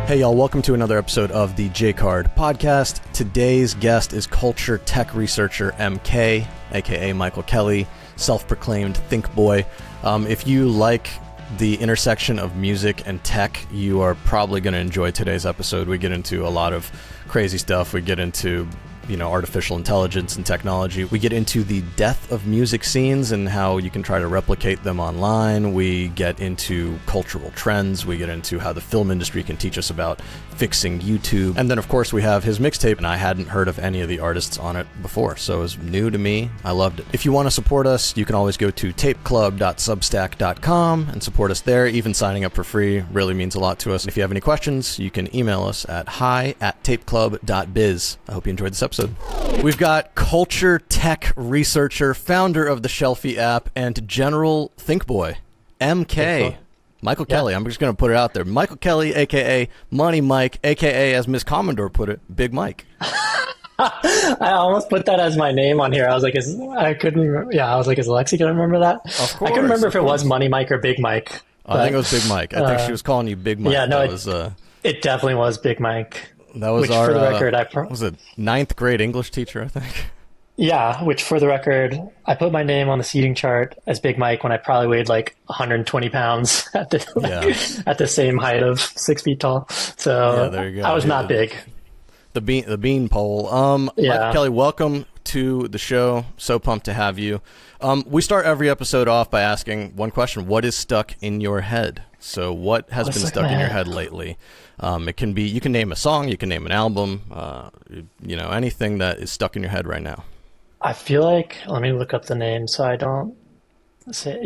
Hey y'all, welcome to another episode of the J-Card podcast. Today's guest is culture tech researcher MKay, aka Michael Kelly, self-proclaimed think boy. If you like the intersection of music and tech, you are probably going to enjoy today's episode. We get into a lot of crazy stuff. We get into artificial intelligence and technology. We get into the death of music scenes and how you can try to replicate them online. We get into cultural trends. We get into how the film industry can teach us about fixing YouTube. And then, of course, we have his mixtape, and I hadn't heard of any of the artists on it before, so it was new to me. I loved it. If you want to support us, you can always go to tapeclub.substack.com and support us there. Even signing up for free really means a lot to us. If you have any questions, you can email us at hi@tapeclub.biz. I hope you enjoyed this episode. We've got culture tech researcher, founder of the Shelfy app, and general think boy, MKay. Michael Kelly. I'm just going to put it out there. Michael Kelly, a.k.a. Money Mike, a.k.a. as Miss Commodore put it, Big Mike. I almost put that as my name on here. I was like, is Alexei going to remember that? Of course. I couldn't remember if it was Money Mike or Big Mike. I think it was Big Mike. I think she was calling you Big Mike. Yeah, no, it definitely was Big Mike. That was which, our, for the record, was it 9th grade English teacher, I think? Yeah, which for the record, I put my name on the seating chart as Big Mike when I probably weighed like 120 pounds at the same height of 6 feet tall. So there you go. I was not big. The bean pole. Michael Kelly, welcome to the show. So pumped to have you. We start every episode off by asking one question: what is stuck in your head? So what has been stuck in your head lately? It can be, you can name a song, you can name an album, anything that is stuck in your head right now. I feel like, let me look up the name so I don't say,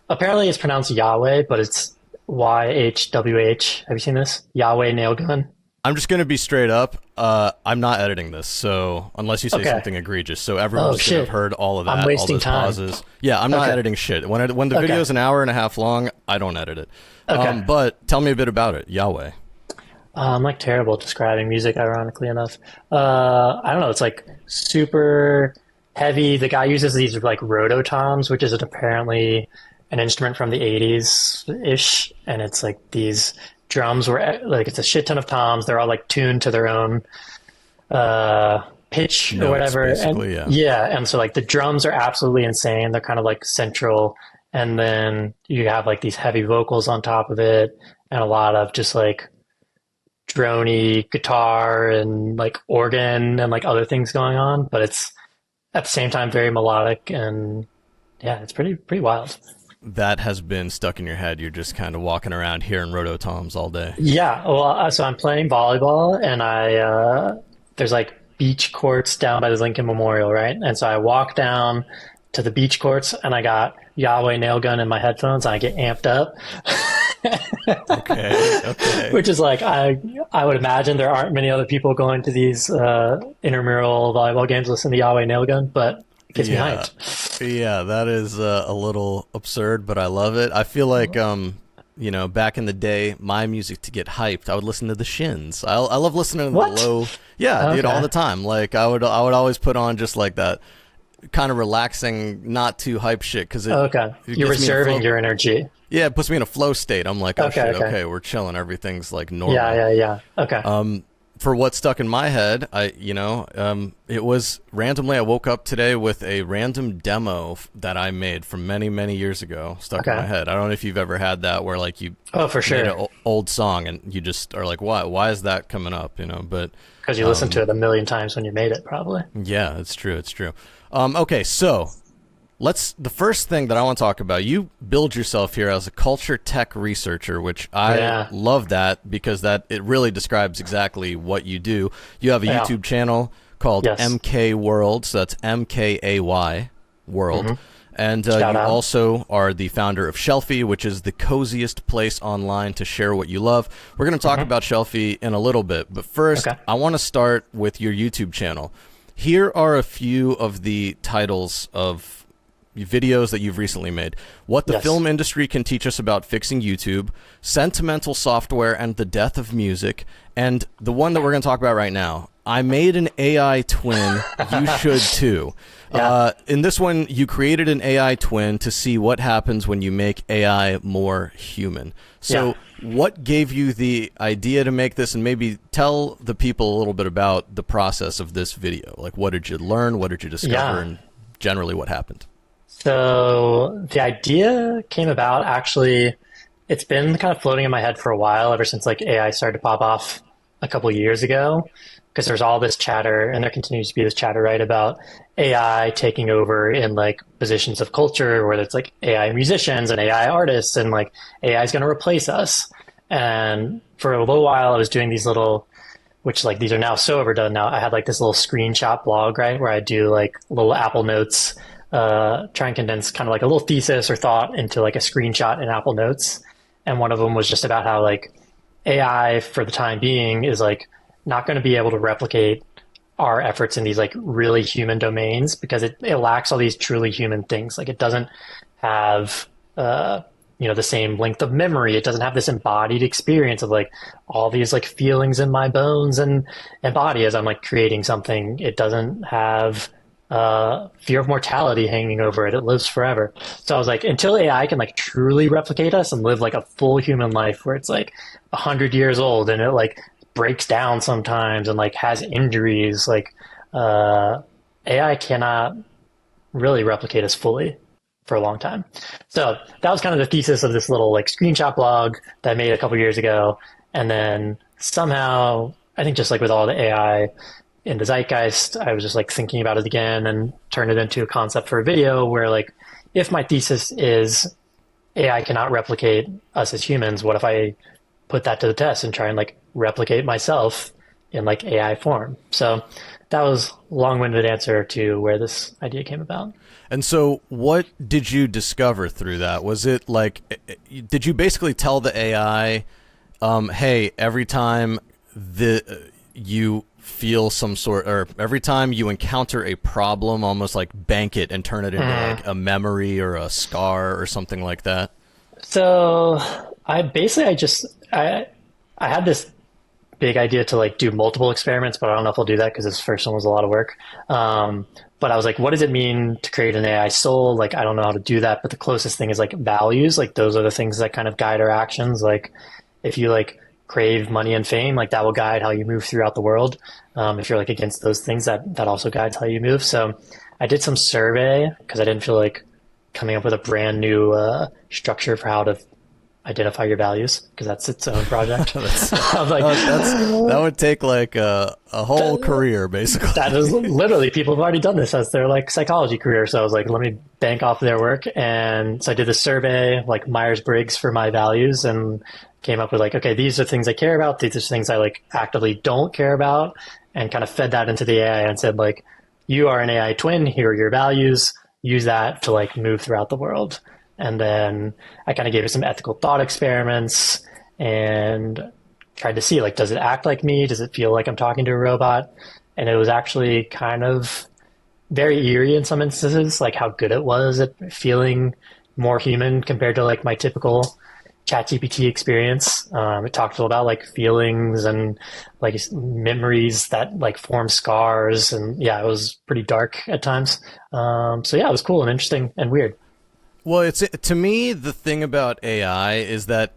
apparently it's pronounced Yahweh, but it's YHWH. Have you seen this? Yahweh nail gun. I'm just going to be straight up. I'm not editing this, so unless you say something egregious. So everyone's going to have heard all of that, I'm wasting all those time. Pauses. Yeah, I'm not editing shit. When the video is an hour and a half long, I don't edit it. But tell me a bit about it, Yahweh. I'm like terrible at describing music, ironically enough. I don't know. It's like super heavy. The guy uses these like rototoms, which is apparently an instrument from the 80s-ish. And it's like these drums where like it's a shit ton of toms. They're all like tuned to their own pitch or whatever. And so like the drums are absolutely insane. They're kind of like central. And then you have like these heavy vocals on top of it and a lot of just like droney guitar and like organ and like other things going on, but it's at the same time very melodic, and it's pretty wild. That has been stuck in your head. You're just kind of walking around hearing rototoms all day. Yeah, well, so I'm playing volleyball, and there's like beach courts down by the Lincoln Memorial, right? And so I walk down to the beach courts, and I got Yahweh nail gun in my headphones, and I get amped up. Okay. Which is like, I would imagine there aren't many other people going to these intramural volleyball games listening to Yahweh nail gun, but it gets me hyped. Yeah, that is a little absurd, but I love it. I feel like, back in the day, my music to get hyped, I would listen to the Shins. I love listening to the low. Yeah, dude, all the time. Like I would always put on just like that kind of relaxing, not too hype shit, because you're reserving your energy. Yeah, it puts me in a flow state. I'm like, okay, we're chilling. Everything's like normal. Yeah. Okay. For what's stuck in my head, it was randomly. I woke up today with a random demo that I made from many, many years ago stuck in my head. I don't know if you've ever had that where like you for sure made an old song and you just are like, why is that coming up? But because you listened to it a million times when you made it, probably. Yeah, it's true. Okay, so the first thing that I want to talk about, you build yourself here as a culture tech researcher, which I love that because it really describes exactly what you do. You have a YouTube channel called MKay World, so that's MKay World. Mm-hmm. And you also are the founder of Shelfy, which is the coziest place online to share what you love. We're going to talk about Shelfy in a little bit, but first I want to start with your YouTube channel. Here are a few of the titles of videos that you've recently made. What the film industry can teach us about fixing YouTube, sentimental software and the death of music, and the one that we're going to talk about right now. I made an AI twin. You should too. In this one, you created an AI twin to see what happens when you make AI more human. So what gave you the idea to make this, and maybe tell the people a little bit about the process of this video? Like, what did you learn? What did you discover? And generally what happened? So the idea came about, actually, it's been kind of floating in my head for a while, ever since like AI started to pop off a couple years ago, because there's all this chatter, and there continues to be this chatter, right, about AI taking over in like positions of culture, where it's like AI musicians and AI artists, and like AI is going to replace us. And for a little while, I was doing these little, which like these are now so overdone now. I had like this little screenshot blog, right, where I do like little Apple Notes, try and condense kind of like a little thesis or thought into like a screenshot in Apple Notes. And one of them was just about how like AI for the time being is like not going to be able to replicate our efforts in these like really human domains, because it lacks all these truly human things. Like it doesn't have, the same length of memory. It doesn't have this embodied experience of like all these like feelings in my bones and body as I'm like creating something. It doesn't have fear of mortality hanging over it. It lives forever. So I was like, until AI can like truly replicate us and live like a full human life where it's like 100 years old and it like breaks down sometimes and like has injuries, like AI cannot really replicate us fully for a long time. So that was kind of the thesis of this little like screenshot blog that I made a couple years ago. And then somehow, I think just like with all the AI in the zeitgeist, I was just like thinking about it again and turned it into a concept for a video where like, if my thesis is AI cannot replicate us as humans, what if I put that to the test and try and like replicate myself in like AI form? So that was a long-winded answer to where this idea came about. And so what did you discover through that? Was it like, did you basically tell the AI, hey, every time you feel some sort, or every time you encounter a problem, almost like bank it and turn it into like a memory or a scar or something like that? So I had this big idea to like do multiple experiments, but I don't know if I'll do that because this first one was a lot of work. But I was like, what does it mean to create an AI soul? Like, I don't know how to do that, but the closest thing is like values. Like those are the things that kind of guide our actions. Like if you like crave money and fame, like that will guide how you move throughout the world. If you're like against those things, that also guides how you move. So I did some survey because I didn't feel like coming up with a brand new structure for how to identify your values, because that's its own project. That would take like a whole career, basically. That is literally, people have already done this as their like psychology career. So I was like, let me bank off their work. And so I did the survey, like Myers-Briggs for my values, and came up with like, okay, these are things I care about. These are things I like actively don't care about, and kind of fed that into the AI and said like, you are an AI twin. Here are your values. Use that to like move throughout the world. And then I kind of gave it some ethical thought experiments and tried to see, like, does it act like me? Does it feel like I'm talking to a robot? And it was actually kind of very eerie in some instances, like how good it was at feeling more human compared to like my typical ChatGPT experience. It talked about like feelings and like memories that like form scars. And yeah, it was pretty dark at times. So yeah, it was cool and interesting and weird. Well, to me, the thing about AI is that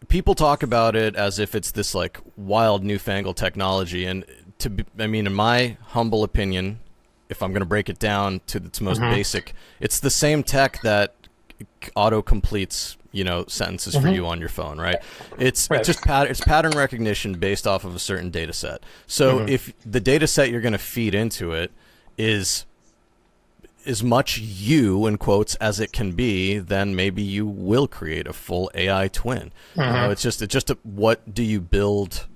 people talk about it as if it's this like wild newfangled technology. And in my humble opinion, if I'm going to break it down to its most basic, it's the same tech that auto completes, sentences for you on your phone, right? It's just it's pattern recognition based off of a certain data set. So if the data set you're going to feed into it is as much you, in quotes, as it can be, then maybe you will create a full AI twin. It's just what do you build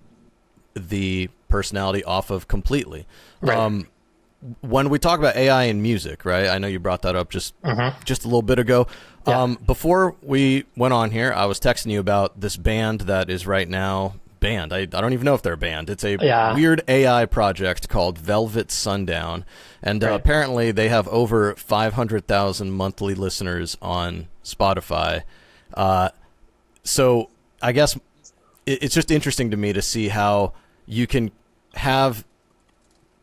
the personality off of completely? Right. When we talk about AI in music, right? I know you brought that up just a little bit ago. Yeah. Before we went on here, I was texting you about this band that is right now band. I don't even know if they're a band. It's a Yeah. weird AI project called Velvet Sundown, and apparently they have over 500,000 monthly listeners on Spotify. So I guess it's just interesting to me to see how you can have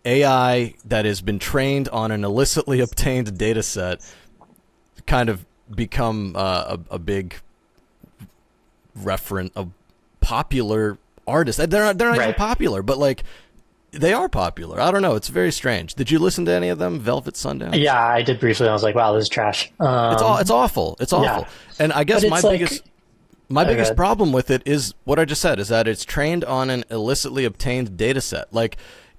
AI that has been trained on an illicitly obtained data set kind of become a big referent, a popular artist. They're not even popular, but like they are popular. I don't know. It's very strange. Did you listen to any of them? Velvet Sundown? Yeah, I did briefly. I was like, wow, this is trash. It's awful. It's awful. Yeah. And I guess my biggest problem with it is what I just said, is that it's trained on an illicitly obtained data set. Like,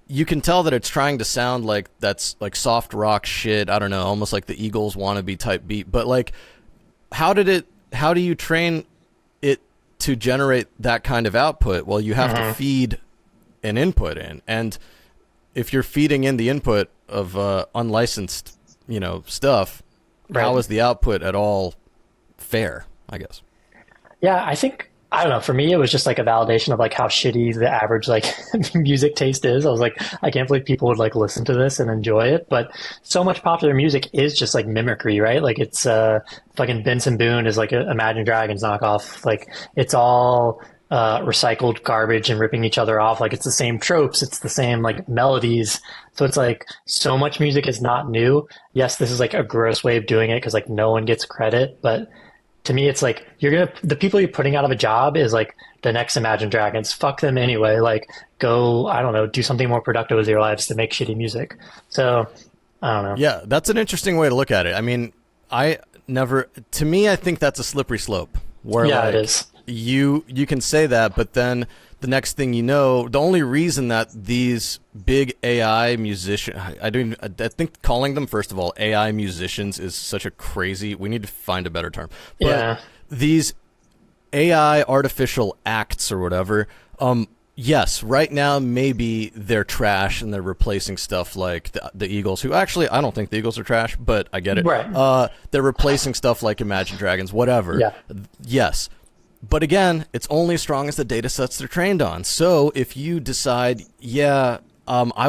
you can tell that it's trying to sound like that's like soft rock shit. I don't know, almost like the Eagles wannabe type beat. But like, how do you train it to generate that kind of output? Well, you have to feed an input in. And if you're feeding in the input of unlicensed, stuff, how is the output at all fair, I guess? Yeah, I don't know. For me, it was just like a validation of like how shitty the average like music taste is. I was like, I can't believe people would like listen to this and enjoy it. But so much popular music is just like mimicry, right? Like it's fucking Benson Boone is like a Imagine Dragons knockoff. Like it's all recycled garbage and ripping each other off. Like it's the same tropes, it's the same like melodies. So it's like so much music is not new. Yes, this is like a gross way of doing it because like no one gets credit, but to me, it's like the people you're putting out of a job is like the next Imagine Dragons. Fuck them anyway. Like, go, I don't know, do something more productive with your lives to make shitty music. So, I don't know. Yeah, that's an interesting way to look at it. I mean, I think that's a slippery slope. Where it is. You can say that, but then the next thing you know, the only reason that these big AI musicians, I think calling them, first of all, AI musicians is such a crazy, we need to find a better term. But these AI artificial acts or whatever, yes, right now maybe they're trash and they're replacing stuff like the Eagles, who actually, I don't think the Eagles are trash, but I get it. Right. They're replacing stuff like Imagine Dragons, whatever. Yeah. Yes. But again, it's only as strong as the data sets they're trained on. So if you decide, I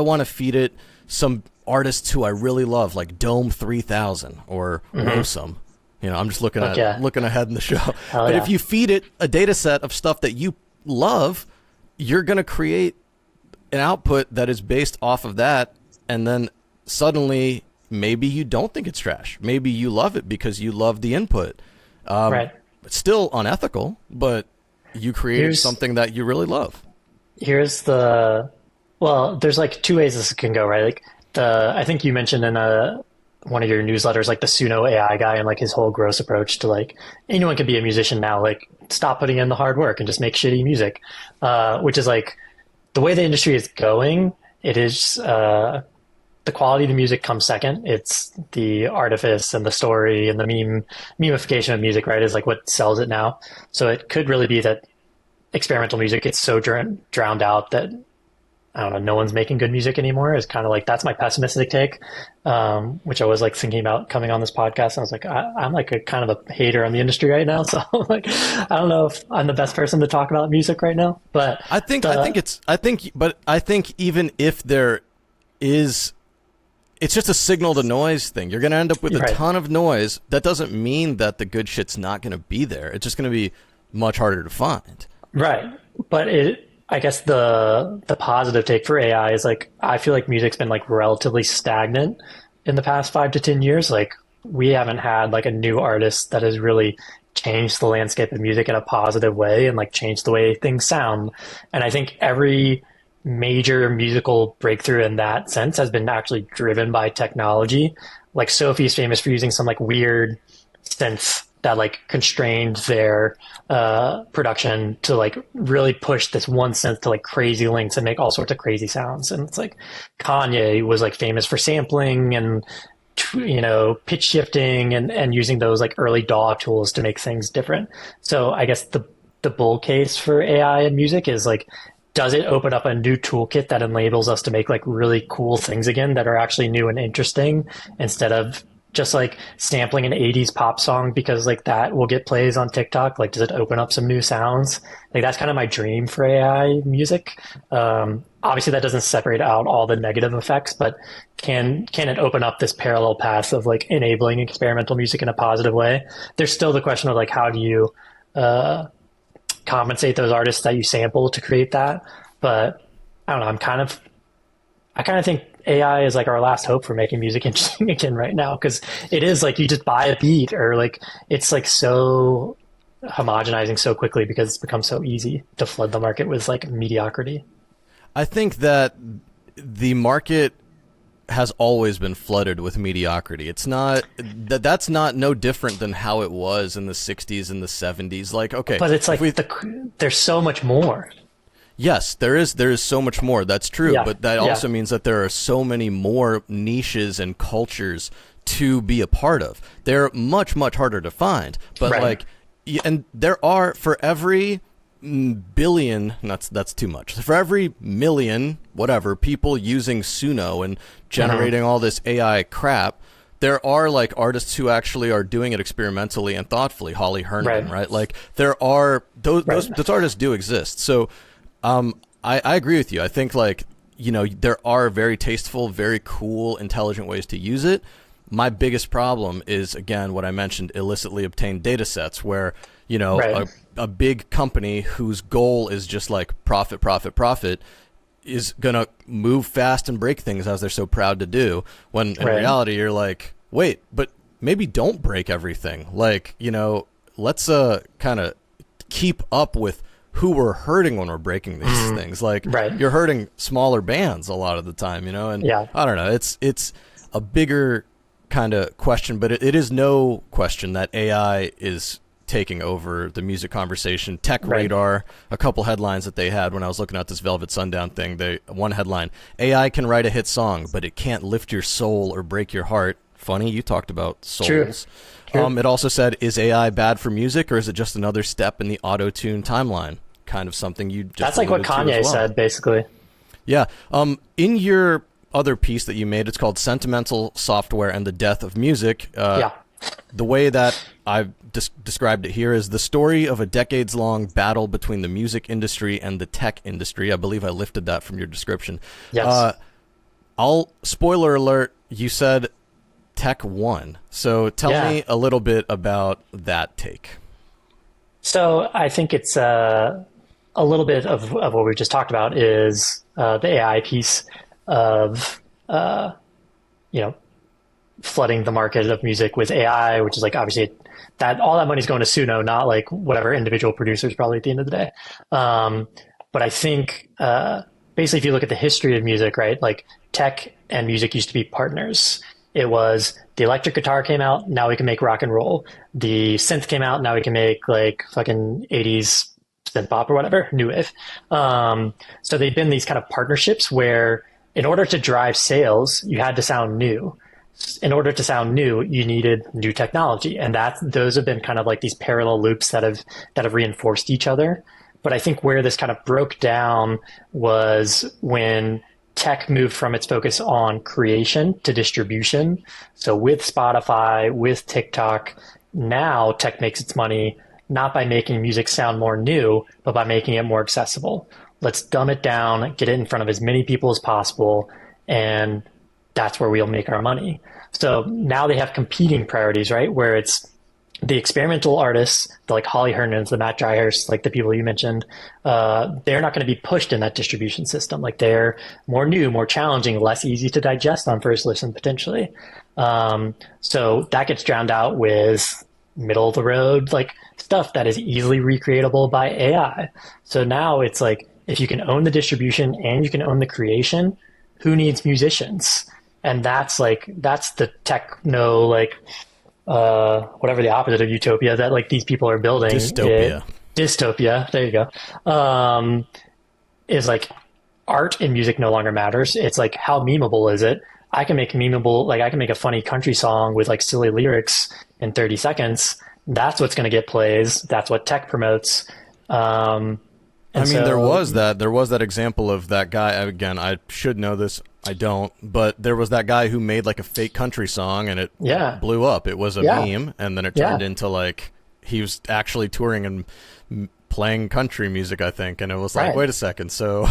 want to feed it some artists who I really love, like Dome 3000 or Woesum. I'm just looking ahead in the show. But if you feed it a data set of stuff that you love, you're going to create an output that is based off of that. And then suddenly, maybe you don't think it's trash. Maybe you love it because you love the input. Right. It's still unethical, but you created something that you really love. There's like two ways this can go, right? Like I think you mentioned in one of your newsletters, like the Suno AI guy and like his whole gross approach to like anyone can be a musician now, like stop putting in the hard work and just make shitty music, which is like the way the industry is going. It is, the quality of the music comes second. It's the artifice and the story and the memification of music, right, is like what sells it now. So it could really be that experimental music gets so drowned out that, I don't know, no one's making good music anymore. Is kind of like, that's my pessimistic take, which I was like thinking about coming on this podcast. And I was like, I'm like a kind of a hater on the industry right now. So like, I don't know if I'm the best person to talk about music right now, but I think even if there is, it's just a signal to noise thing. You're going to end up with a ton of noise. That doesn't mean that the good shit's not going to be there. It's just going to be much harder to find. Right. But I guess the positive take for AI is like, I feel like music's been like relatively stagnant in the past 5 to 10 years. Like we haven't had like a new artist that has really changed the landscape of music in a positive way and like changed the way things sound. And I think every major musical breakthrough in that sense has been actually driven by technology. Like Sophie's famous for using some like weird synth that like constrained their production to like really push this one synth to like crazy lengths and make all sorts of crazy sounds. And it's like Kanye was like famous for sampling and pitch shifting and using those like early DAW tools to make things different. So I guess the bull case for AI and music is like, does it open up a new toolkit that enables us to make like really cool things again that are actually new and interesting instead of just like sampling an 80s pop song because like that will get plays on TikTok? Like, does it open up some new sounds? Like, that's kind of my dream for AI music. Obviously that doesn't separate out all the negative effects, but can it open up this parallel path of like enabling experimental music in a positive way? There's still the question of like, how do you compensate those artists that you sample to create that? But I don't know, I kind of think AI is like our last hope for making music interesting again right now, because it is like you just buy a beat, or like it's like so homogenizing so quickly because it's become so easy to flood the market with like mediocrity. I think that the market has always been flooded with mediocrity. It's not that's not no different than how it was in the 60s and the 70s. Like, okay, but it's like there's so much more. Yes, there is so much more. That's true. Yeah. But that also means that there are so many more niches and cultures to be a part of. They're much, much harder to find. But like, and there are, for every billion, that's too much. For every million, whatever, people using Suno and generating all this AI crap, there are like artists who actually are doing it experimentally and thoughtfully. Holly Herndon, right? Like, there are those artists do exist. So I agree with you. I think, like, you know, there are very tasteful, very cool, intelligent ways to use it. My biggest problem is, again, what I mentioned, illicitly obtained data sets where, you know, a big company whose goal is just like profit is going to move fast and break things as they're so proud to do. When in reality, you're like, wait, but maybe don't break everything. Like, you know, let's kind of keep up with who we're hurting when we're breaking these things. Like, you're hurting smaller bands a lot of the time, you know? And I don't know, it's a bigger kind of question, but it is no question that AI is taking over the music conversation. Tech Radar, a couple headlines that they had when I was looking at this Velvet Sundown thing, one headline, AI can write a hit song, but it can't lift your soul or break your heart. Funny, you talked about souls. True. It also said, is AI bad for music, or is it just another step in the auto-tune timeline? Kind of something you just That's like what Kanye said, basically. Yeah. In your other piece that you made, it's called Sentimental Software and the Death of Music. The way that I've described it here is the story of a decades-long battle between the music industry and the tech industry. I believe I lifted that from your description. Yes. Spoiler alert, you said tech won. So tell me a little bit about that take. So I think it's a little bit of what we just talked about is the AI piece of, you know, flooding the market of music with AI, which is like, obviously that all that money's going to Suno, not like whatever individual producers probably at the end of the day. But I think basically if you look at the history of music, right, like tech and music used to be partners. It was the electric guitar came out, now we can make rock and roll. The synth came out, now we can make like fucking 80s synth pop or whatever, new wave. So they've been these kind of partnerships where in order to drive sales, you had to sound new. In order to sound new, you needed new technology. And those have been kind of like these parallel loops that have reinforced each other. But I think where this kind of broke down was when tech moved from its focus on creation to distribution. So with Spotify, with TikTok, now tech makes its money not by making music sound more new, but by making it more accessible. Let's dumb it down, get it in front of as many people as possible, and that's where we'll make our money. So now they have competing priorities, right? Where it's the experimental artists, the like Holly Herndons, the Matt Dryhurst, like the people you mentioned, they're not going to be pushed in that distribution system. Like they're more new, more challenging, less easy to digest on first listen potentially. So that gets drowned out with middle of the road, like stuff that is easily recreatable by AI. So now it's like, if you can own the distribution and you can own the creation, who needs musicians? And that's the techno, like, whatever the opposite of utopia that like these people are building. Dystopia. There you go. Is like art and music no longer matters. It's like, how memeable is it? I can make a funny country song with like silly lyrics in 30 seconds. That's what's going to get plays. That's what tech promotes. And I mean, there was that example of that guy. Again, I should know this. I don't, but there was that guy who made like a fake country song and it blew up. It was a meme, and then it turned into like he was actually touring and playing country music, I think, and it was like, wait a second, so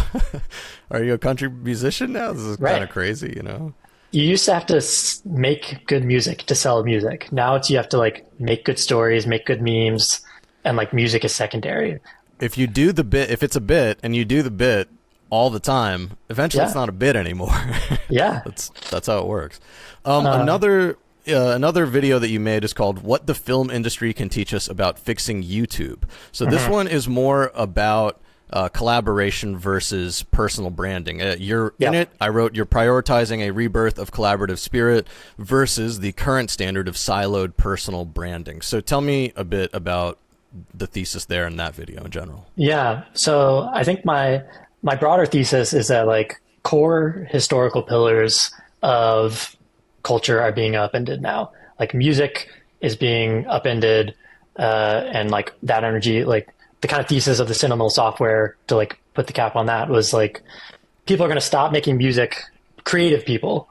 are you a country musician now? This is kind of crazy, you know? You used to have to make good music to sell music. Now you have to like make good stories, make good memes, and like music is secondary. If you do the bit, if it's a bit and you do the bit all the time, eventually it's not a bit anymore. That's how it works. Another video that you made is called "What the Film Industry Can Teach Us About Fixing YouTube." So this one is more about collaboration versus personal branding. You're in it. I wrote, you're prioritizing a rebirth of collaborative spirit versus the current standard of siloed personal branding. So tell me a bit about the thesis there in that video in general. Yeah. So I think my broader thesis is that like core historical pillars of culture are being upended now. Like music is being upended, and like that energy, like the kind of thesis of the Cinema software, to like put the cap on that, was like people are going to stop making music. Creative people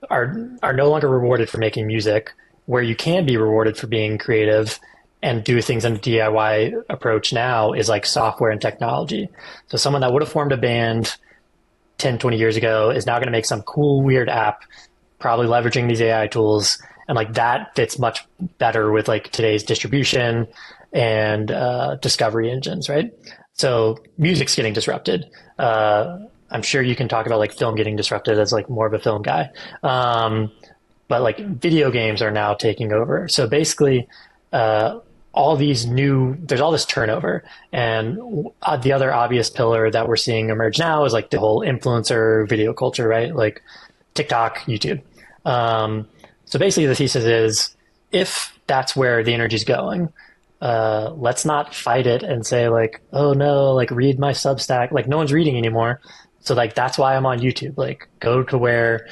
are no longer rewarded for making music, where you can be rewarded for being creative and do things in a DIY approach now is like software and technology. So someone that would have formed a band 10, 20 years ago is now going to make some cool, weird app, probably leveraging these AI tools. And like that fits much better with like today's distribution and discovery engines, right? So music's getting disrupted. I'm sure you can talk about like film getting disrupted as like more of a film guy. But like video games are now taking over. So basically, there's all this turnover. And the other obvious pillar that we're seeing emerge now is like the whole influencer video culture, right? Like TikTok, YouTube. So basically the thesis is, if that's where the energy is going, let's not fight it and say like, oh no, like read my Substack. Like no one's reading anymore. So like, that's why I'm on YouTube. Like go to where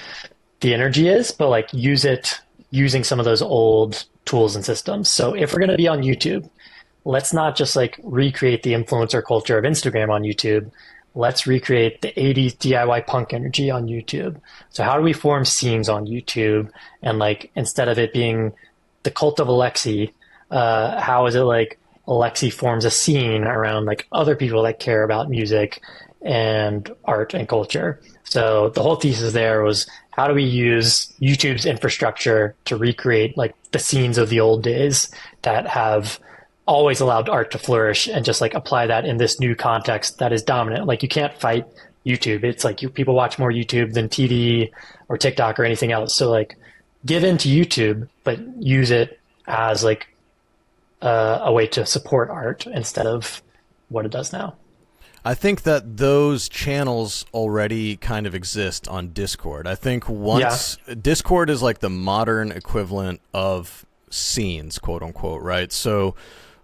the energy is, but like use it using some of those old tools and systems. So if we're going to be on YouTube, let's not just like recreate the influencer culture of Instagram on YouTube. Let's recreate the 80s DIY punk energy on YouTube. So how do we form scenes on YouTube? And like, instead of it being the cult of Alexei, how is it like Alexei forms a scene around like other people that care about music and art and culture? So the whole thesis there was, how do we use YouTube's infrastructure to recreate like the scenes of the old days that have always allowed art to flourish, and just like apply that in this new context that is dominant. Like you can't fight YouTube. It's like people watch more YouTube than TV or TikTok or anything else. So like give in to YouTube, but use it as like a way to support art instead of what it does now. I think that those channels already kind of exist on Discord. I think Discord is like the modern equivalent of scenes, quote unquote, right? So,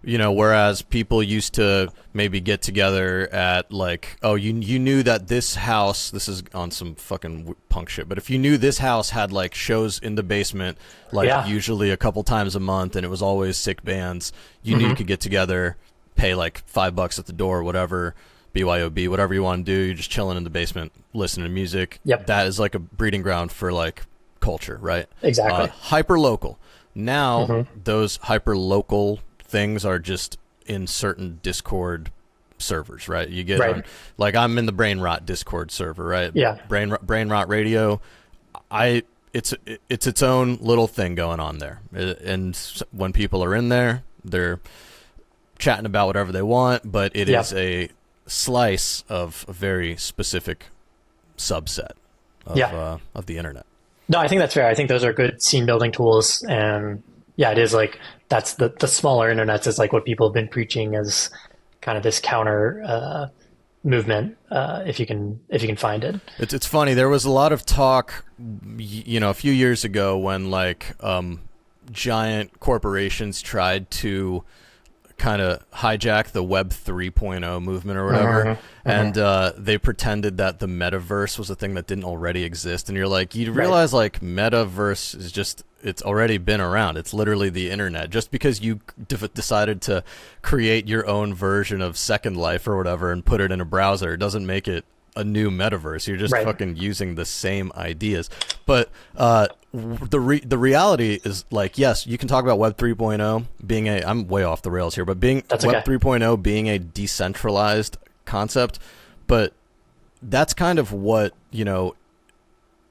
you know, whereas people used to maybe get together at like, oh, you knew that this house, this is on some fucking punk shit, but if you knew this house had like shows in the basement, like usually a couple times a month, and it was always sick bands, you knew you could get together, pay like $5 at the door, whatever, BYOB, whatever you want to do. You're just chilling in the basement, listening to music. Yep. That is like a breeding ground for like culture, right? Exactly. Hyper local. Now those hyper local things are just in certain Discord servers, right? You get on, like I'm in the Brain Rot Discord server, right? Yeah. Brain Rot Radio. It's its own little thing going on there, and when people are in there, they're chatting about whatever they want, but it is a slice of a very specific subset of the internet. No, I think that's fair. I think those are good scene building tools, and yeah, it is like that's the smaller internets is like what people have been preaching as kind of this counter movement, if you can find it. It's funny. There was a lot of talk, you know, a few years ago when like giant corporations tried to kind of hijack the Web 3.0 movement or whatever, and they pretended that the metaverse was a thing that didn't already exist. And you're like, you realize like metaverse is just, it's already been around. It's literally the internet. Just because you decided to create your own version of Second Life or whatever and put it in a browser, it doesn't make it a new metaverse. You're just fucking using the same ideas. But the reality is, like, yes, you can talk about Web 3.0 being I'm way off the rails here, but Web 3.0 being a decentralized concept, but that's kind of what, you know,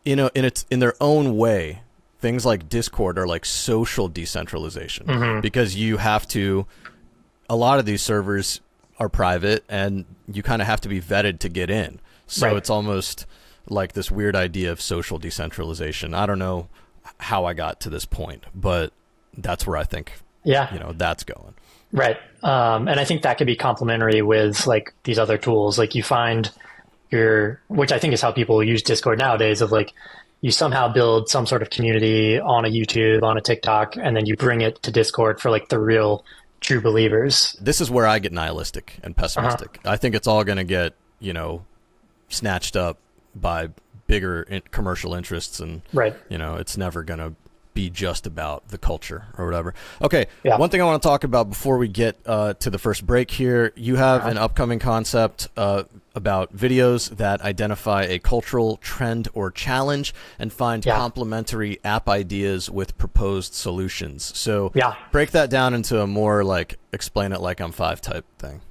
in their own way, things like Discord are like social decentralization, because you have to, a lot of these servers are private and you kind of have to be vetted to get in. So it's almost like this weird idea of social decentralization. I don't know how I got to this point, but that's where I think, you know, that's going. Right. And I think that could be complementary with like these other tools. Like you find which I think is how people use Discord nowadays, of like, you somehow build some sort of community on a YouTube, on a TikTok, and then you bring it to Discord for like the real true believers. This is where I get nihilistic and pessimistic. I think it's all going to get, you know, snatched up by bigger commercial interests, and you know, it's never going to be just about the culture or whatever. Okay, one thing I want to talk about before we get to the first break here, you have an upcoming concept about videos that identify a cultural trend or challenge and find complementary app ideas with proposed solutions. So break that down into a more like explain it like I'm five type thing.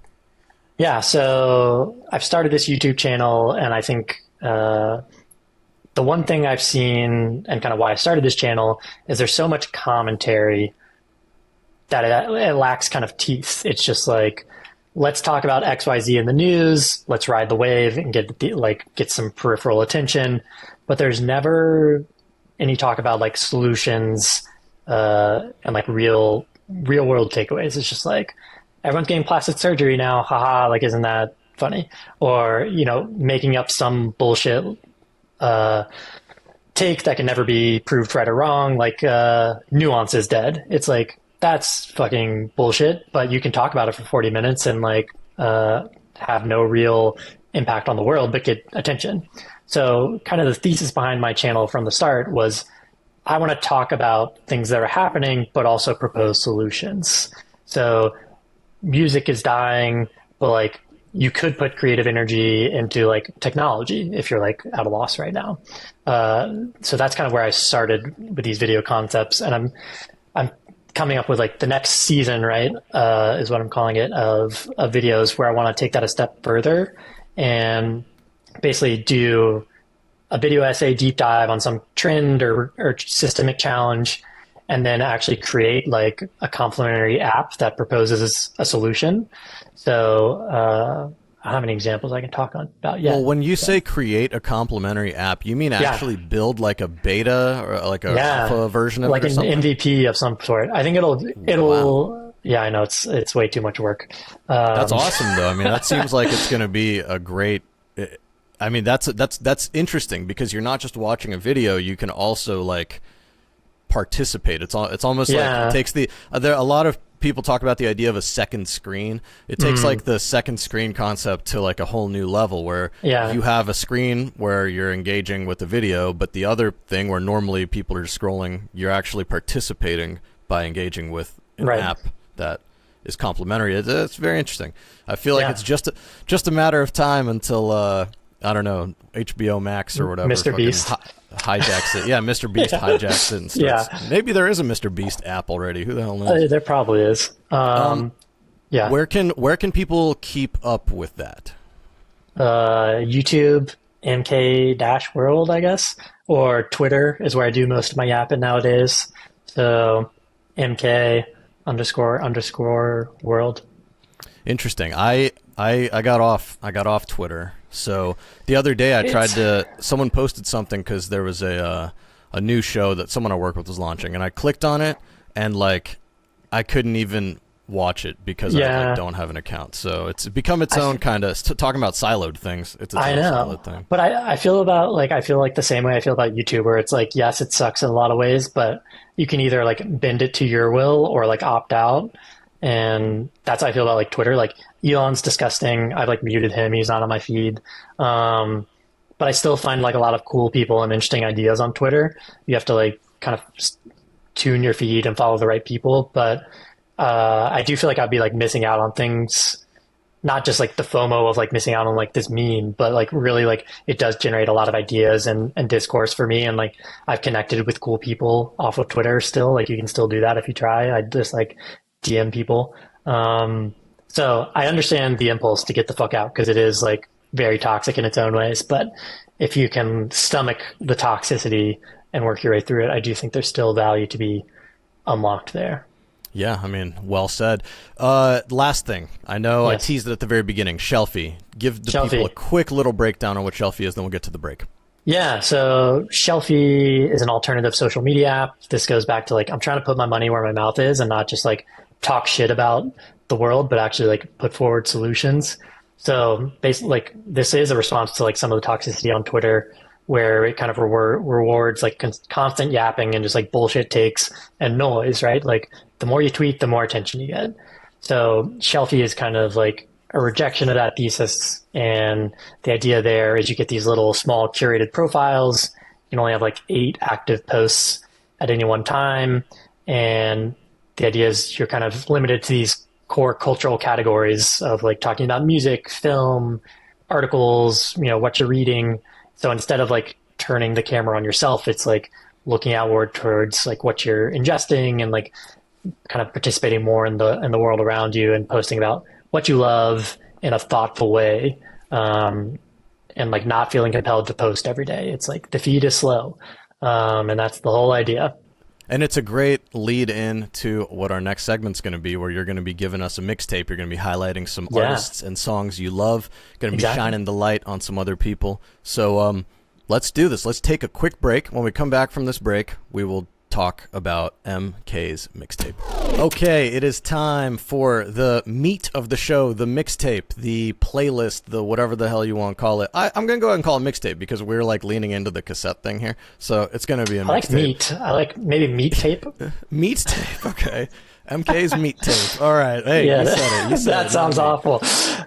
Yeah, so I've started this YouTube channel, and I think the one thing I've seen, and kind of why I started this channel, is there's so much commentary that it lacks kind of teeth. It's just like, let's talk about XYZ in the news, let's ride the wave and get some peripheral attention, but there's never any talk about like solutions and like real world takeaways. It's just like, everyone's getting plastic surgery now, haha, like, isn't that funny? Or, you know, making up some bullshit take that can never be proved right or wrong, like nuance is dead. It's like, that's fucking bullshit, but you can talk about it for 40 minutes and like have no real impact on the world, but get attention. So kind of the thesis behind my channel from the start was, I want to talk about things that are happening, but also propose solutions. So music is dying, but like you could put creative energy into like technology if you're like at a loss right now. So that's kind of where I started with these video concepts, and I'm coming up with like the next season, right? Is what I'm calling it, of videos where I want to take that a step further and basically do a video essay deep dive on some trend or systemic challenge, and then actually create like a complementary app that proposes a solution. So I don't have any examples I can talk about yet. Well, when you say create a complementary app, you mean actually build like a beta or like a alpha version of like it or an something? MVP of some sort. I think it'll. Wow. Yeah, I know it's way too much work. That's awesome though. I mean, that seems like it's going to be a great. I mean, that's interesting because you're not just watching a video; you can also like participate. It's almost like it takes there a lot of people talk about the idea of a second screen. It takes like the second screen concept to like a whole new level where you have a screen where you're engaging with the video, but the other thing where normally people are scrolling, you're actually participating by engaging with an app that is complementary. It's very interesting. I feel like it's just a matter of time until I don't know, HBO Max or whatever. Mr. Beast hijacks it. Yeah, Mr. Beast hijacks it and starts. Maybe there is a Mr. Beast app already. Who the hell knows? There probably is. Where can people keep up with that? YouTube, MKay-world, I guess, or Twitter is where I do most of my yapping nowadays. So MK__world. Interesting. I got off Twitter. So the other day I tried to. Someone posted something because there was a new show that someone I work with was launching, and I clicked on it, and like I couldn't even watch it because I don't have an account. So it's become its own kind of talking about siloed things. It's its own siloed thing. But I feel like the same way I feel about YouTube, where it's like, yes, it sucks in a lot of ways, but you can either like bend it to your will or like opt out. And that's how I feel about like Twitter. Like Elon's disgusting. I've like muted him. He's not on my feed. But I still find like a lot of cool people and interesting ideas on Twitter. You have to like kind of tune your feed and follow the right people. But I do feel like I'd be like missing out on things, not just like the FOMO of like missing out on like this meme, but like really like it does generate a lot of ideas and discourse for me. And like I've connected with cool people off of Twitter still. Like you can still do that if you try. I just like DM people. So I understand the impulse to get the fuck out because it is like very toxic in its own ways. But if you can stomach the toxicity and work your way through it, I do think there's still value to be unlocked there. Yeah, I mean, well said. Last thing, I know Yes. I teased it at the very beginning. Shelfy. Give the Shelfy. people a quick little breakdown on what Shelfy is, then we'll get to the break. Yeah, so Shelfy is an alternative social media app. This goes back to like I'm trying to put my money where my mouth is and not just like talk shit about the world, but actually like put forward solutions. So basically, like this is a response to like some of the toxicity on Twitter, where it kind of rewards like constant yapping and just like bullshit takes and noise, right? Like the more you tweet, the more attention you get. So Shelfy is kind of like a rejection of that thesis. And the idea there is you get these little small curated profiles. You can only have like 8 active posts at any one time. And the idea is you're kind of limited to these core cultural categories of like talking about music, film, articles, you know, what you're reading. So instead of like turning the camera on yourself, it's like looking outward towards like what you're ingesting and like kind of participating more in the world around you and posting about what you love in a thoughtful way, and like not feeling compelled to post every day. It's like the feed is slow, and that's the whole idea. And it's a great lead in to what our next segment's going to be, where you're going to be giving us a mixtape. You're going to be highlighting some artists and songs you love. Going to be shining the light on some other people. So let's do this. Let's take a quick break. When we come back from this break, we will talk about MKay's mixtape. Okay, it is time for the meat of the show, the mixtape, the playlist, the whatever the hell you want to call it. I'm going to go ahead and call it mixtape because we're like leaning into the cassette thing here. So it's going to be a mixtape. I like meat. I like maybe meat tape. Meat tape, okay. MKay's meat tape. All right. Hey, Yeah, you said it. You said that it, sounds awful.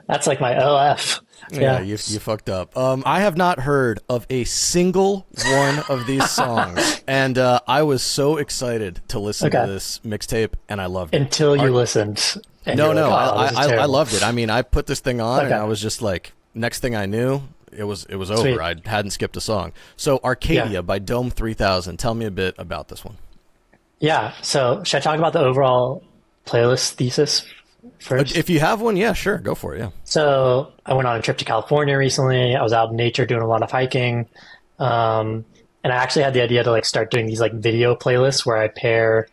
That's like my OF. Yeah, you fucked up. I have not heard of a single one of these songs, and I was so excited to listen to this mixtape, and I loved it. Until you listened. No, I loved it. I mean, I put this thing on, and I was just like, next thing I knew, it was over. Sweet. I hadn't skipped a song. So Arcadia by Dome 3000. Tell me a bit about this one. Yeah, so should I talk about the overall playlist thesis first? If you have one, yeah, sure, go for it, yeah. So I went on a trip to California recently. I was out in nature doing a lot of hiking. And I actually had the idea to like start doing these like video playlists where I pair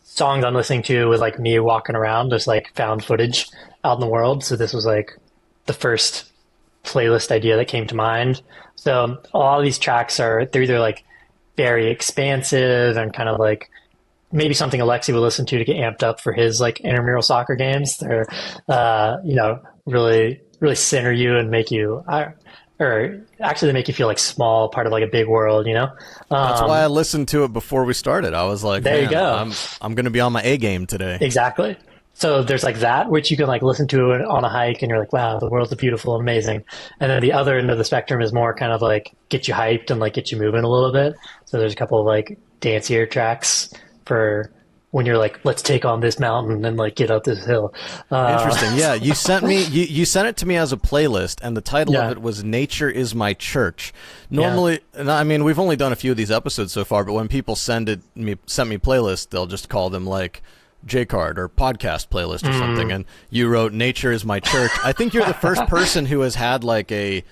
songs I'm listening to with like me walking around, just like found footage out in the world. So this was like the first playlist idea that came to mind. So all of these tracks they're either like very expansive and kind of like maybe something Alexei would listen to get amped up for his like intramural soccer games. They're, you know, really, really center you and make you, or actually they make you feel like small part of like a big world, you know? That's why I listened to it before we started. I was like, there you go. I'm going to be on my A game today. Exactly. So there's like that, which you can like listen to on a hike and you're like, wow, the world's beautiful and amazing. And then the other end of the spectrum is more kind of like get you hyped and like get you moving a little bit. So there's a couple of like dancier tracks for when you're like, let's take on this mountain and like get up this hill. Interesting. Yeah, you sent me you sent it to me as a playlist, and the title of it was "Nature Is My Church." Normally, I mean, we've only done a few of these episodes so far, but when people sent me playlists, they'll just call them like J-Card or podcast playlist or something. And you wrote "Nature Is My Church." I think you're the first person who has had like a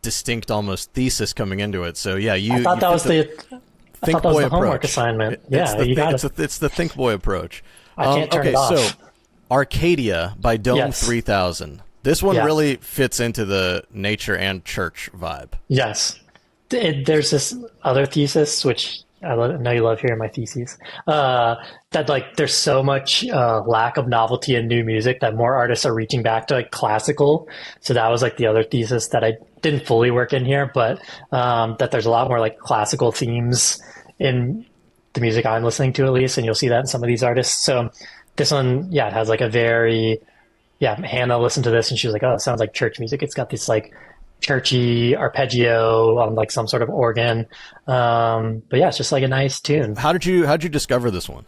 distinct almost thesis coming into it. So yeah, I thought that was the Think Boy approach. Homework assignment. It's the Think Boy approach. I can't turn it off. So Arcadia by Dome 3000. This one really fits into the nature and church vibe. Yes. There's this other thesis, which I know you love hearing my theses, that like there's so much lack of novelty in new music that more artists are reaching back to like classical. So that was like the other thesis that I didn't fully work in here, but that there's a lot more like classical themes in the music I'm listening to, at least, and you'll see that in some of these artists. So this one, yeah, it has like a very, yeah, Hannah listened to this and she was like, oh, it sounds like church music. It's got this like churchy arpeggio on like some sort of organ. But yeah, it's just like a nice tune. How'd you discover this one?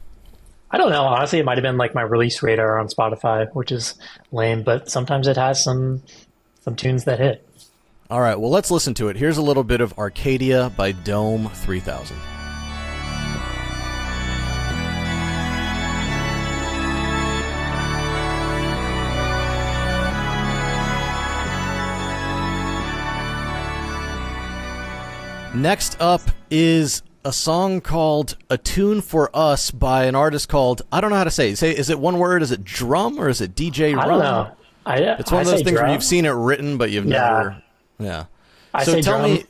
I don't know. Honestly, it might have been like my release radar on Spotify, which is lame, but sometimes it has some tunes that hit. All right, well, let's listen to it. Here's a little bit of Arcadia by Dome 3000. Next up is a song called A Tune for Us by an artist called, I don't know how to say it. Is it one word? Is it DjRUM or is it DjRUM? I don't know. It's one of those things where you've seen it written, but you've never... Yeah. So tell me...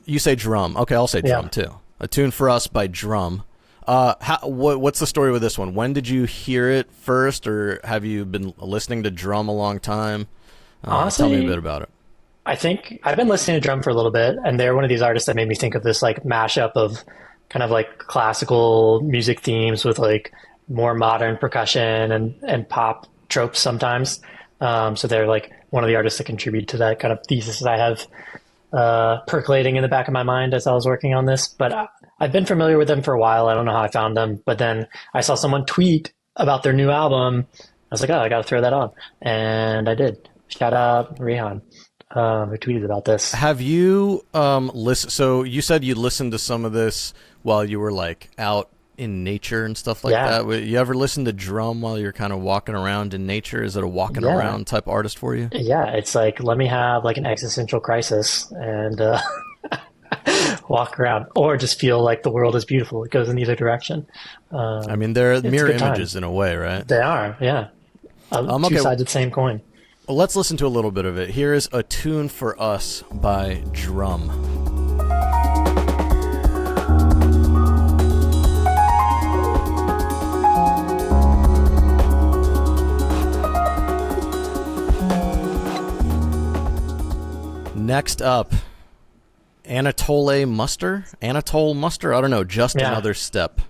You say DjRUM. Okay, I'll say DjRUM too. A Tune for Us by DjRUM. What's the story with this one? When did you hear it first, or have you been listening to DjRUM a long time? Honestly, tell me a bit about it. I think I've been listening to DjRUM for a little bit, and they're one of these artists that made me think of this like mashup of kind of like classical music themes with like more modern percussion and pop tropes sometimes. So they're like one of the artists that contribute to that kind of thesis that I have percolating in the back of my mind as I was working on this. But I've been familiar with them for a while. I don't know how I found them, but then I saw someone tweet about their new album. I was like, oh, I got to throw that on. And I did. Shout out Rehan. Who tweeted about this. Have you listened? So you said you listened to some of this while you were like out in nature and stuff like that. You ever listen to DjRUM while you're kind of walking around in nature? Is it a walking around type artist for you? Yeah, it's like, let me have like an existential crisis and walk around, or just feel like the world is beautiful. It goes in either direction. I mean, they're mirror images in a way, right? They are, yeah. Two sides of the same coin. Well, let's listen to a little bit of it. Here is A Tune for Us by DjRUM. Next up, Anatole Muster? Anatole Muster? I don't know. Just Another Step.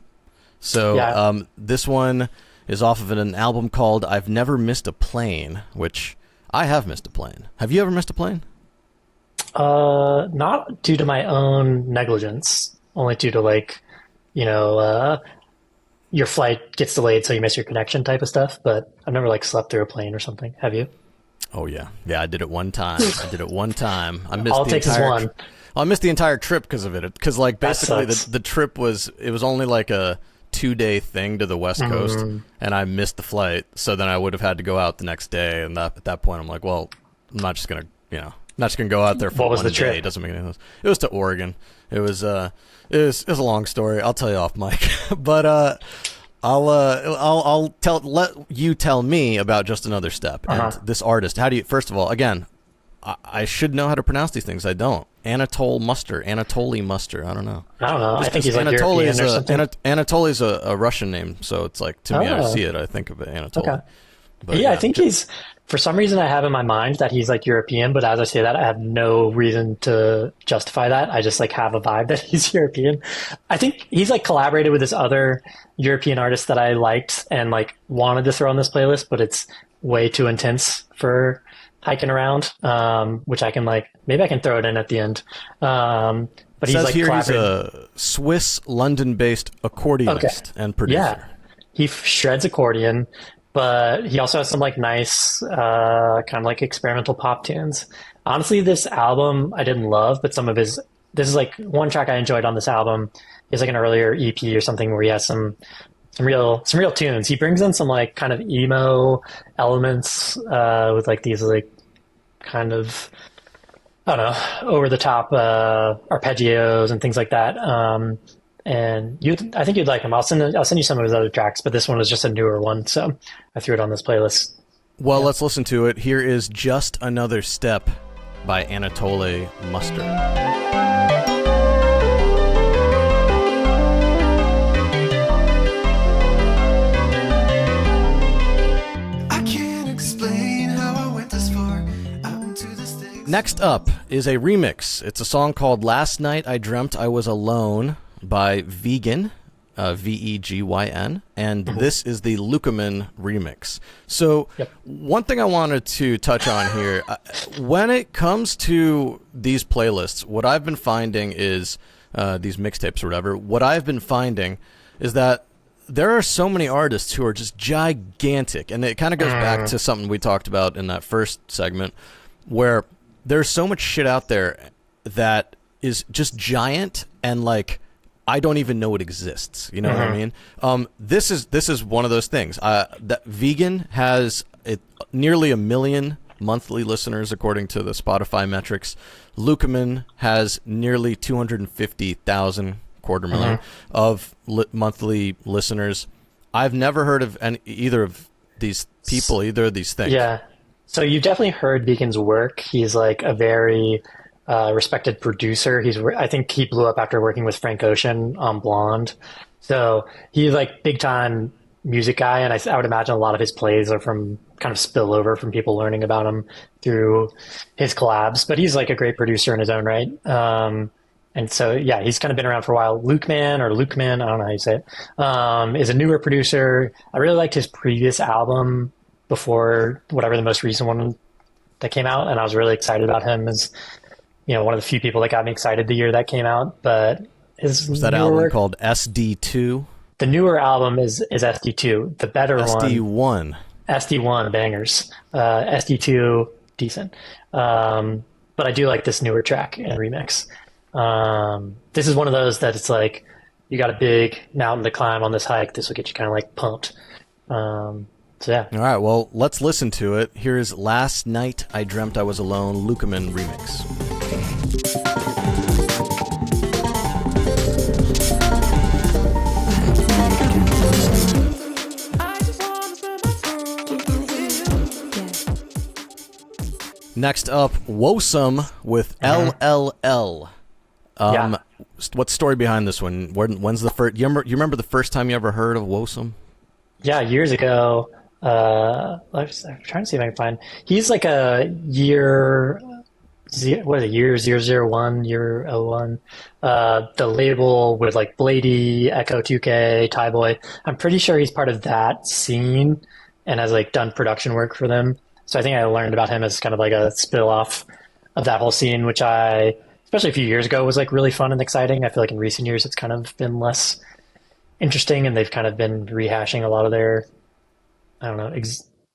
So this one is off of an album called I've Never Missed a Plane, which... I have missed a plane. Have you ever missed a plane? Not due to my own negligence, only due to like, your flight gets delayed so you miss your connection type of stuff, but I've never like slept through a plane or something. Have you? Oh yeah. Yeah, I did it one time. I missed All it takes is one. I missed the entire trip because of it. Because like basically the trip was only like a 2-day thing to the West Coast, and I missed the flight, so then I would have had to go out the next day, and at that point I'm like, well, I'm not just gonna go out there for what was one the trip? day. It doesn't make any sense. It was to Oregon. It was a long story. I'll tell you off mic. But let you tell me about Just Another Step and this artist. How do you, first of all, again, I should know how to pronounce these things. I don't. Anatole Muster. I don't know. I think he's like Anatole European or something. Anatole is a Russian name, so it's like, to me, I see it, I think of it, Anatole. Okay. But I think he's, for some reason I have in my mind that he's like European, but as I say that, I have no reason to justify that. I just like have a vibe that he's European. I think he's like collaborated with this other European artist that I liked and like wanted to throw on this playlist, but it's way too intense for hiking around, which I can like, maybe I can throw it in at the end. But he's like here he's a Swiss London-based accordionist and producer. Yeah, he shreds accordion, but he also has some like nice kind of like experimental pop tunes. Honestly, this album I didn't love, but this is like one track I enjoyed on this album is like an earlier EP or something where he has some real tunes. He brings in some like kind of emo elements with like these like kind of, I don't know, over the top arpeggios and things like that. And I think you'd like him. I'll send you some of his other tracks, but this one was just a newer one, so I threw it on this playlist. Well, let's listen to it. Here is Just Another Step by Anatole Muster. Next up is a remix. It's a song called Last Night I Dreamt I Was Alone by Vegyn. Vegyn, and this is the Loukeman remix. So one thing I wanted to touch on here, when it comes to these playlists, what I've been finding is, these mixtapes or whatever, what I've been finding is that there are so many artists who are just gigantic, and it kind of goes back to something we talked about in that first segment, where there's so much shit out there that is just giant, and like I don't even know it exists. You know what I mean? This is one of those things. That Vegyn has nearly 1 million monthly listeners according to the Spotify metrics. Loukeman has nearly 250,000, quarter million of monthly listeners. I've never heard of either of these people, either of these things. Yeah. So you definitely heard Vegyn's work. He's like a very respected producer. I think he blew up after working with Frank Ocean on Blonde. So he's like big time music guy, and I would imagine a lot of his plays are from kind of spill over from people learning about him through his collabs. But he's like a great producer in his own right. And so, yeah, he's kind of been around for a while. Loukeman, I don't know how you say it, is a newer producer. I really liked his previous album before whatever the most recent one that came out, and I was really excited about him as, you know, one of the few people that got me excited the year that came out. But was that album called SD2? The newer album is SD2. The better SD1. SD1 bangers. SD2 decent. But I do like this newer track and remix. This is one of those that it's like you got a big mountain to climb on this hike. This will get you kind of like pumped. So yeah. All right, well, let's listen to it. Here's Last Night I Dreamt I Was Alone, Loukeman remix. Next up, Woesum with L.L.L. What's the story behind this one? When's the first? You remember the first time you ever heard of Woesum? Yeah, years ago. I'm trying to see if I can find. He's like a year. What is it? Year 001, year 01. The label with like Blady, Echo 2K, Tyboy. I'm pretty sure he's part of that scene and has like done production work for them. So I think I learned about him as kind of like a spill off of that whole scene, which especially a few years ago, was like really fun and exciting. I feel like in recent years it's kind of been less interesting, and they've kind of been rehashing a lot of their, I don't know,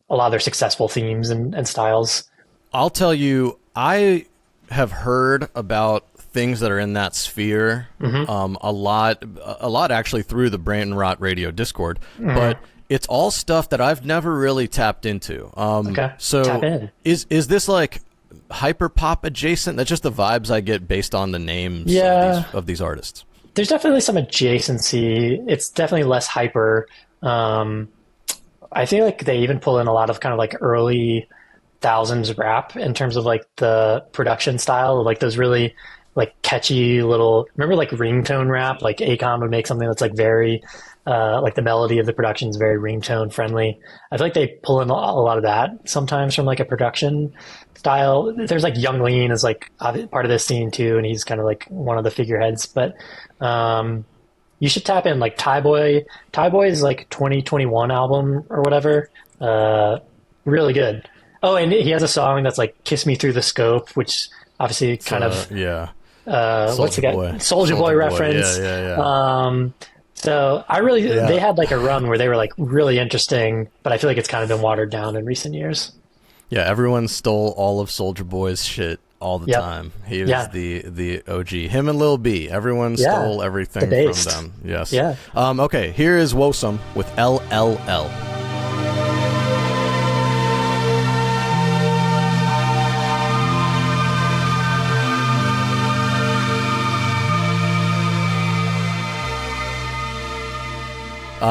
a lot of their successful themes and styles. I'll tell you, I have heard about things that are in that sphere a lot actually through the Brain Rot Radio Discord, but it's all stuff that I've never really tapped into. Okay. So tap in. Is this like hyper pop adjacent? That's just the vibes I get based on the names of these artists. There's definitely some adjacency. It's definitely less hyper. I feel like they even pull in a lot of kind of like early thousands rap in terms of like the production style, like those really like catchy little, remember like ringtone rap? Like Akon would make something that's like very, like the melody of the production is very ringtone friendly. I feel like they pull in a lot of that sometimes from like a production style. There's like Young Lean is like part of this scene too, and he's kind of like one of the figureheads. But you should tap in like Tyboy. Tyboy's like 2021 album or whatever. Really good. Oh, and he has a song that's like "Kiss Me Through the Scope," which obviously kind of what's the guy? Soulja Boy reference. Yeah. So they had like a run where they were like really interesting, but I feel like it's kind of been watered down in recent years. Yeah, everyone stole all of Soulja Boy's shit all the time. He was the OG. Him and Lil B. Everyone stole everything from them. Yes. Yeah. Okay, here is Woesum with L.L.L.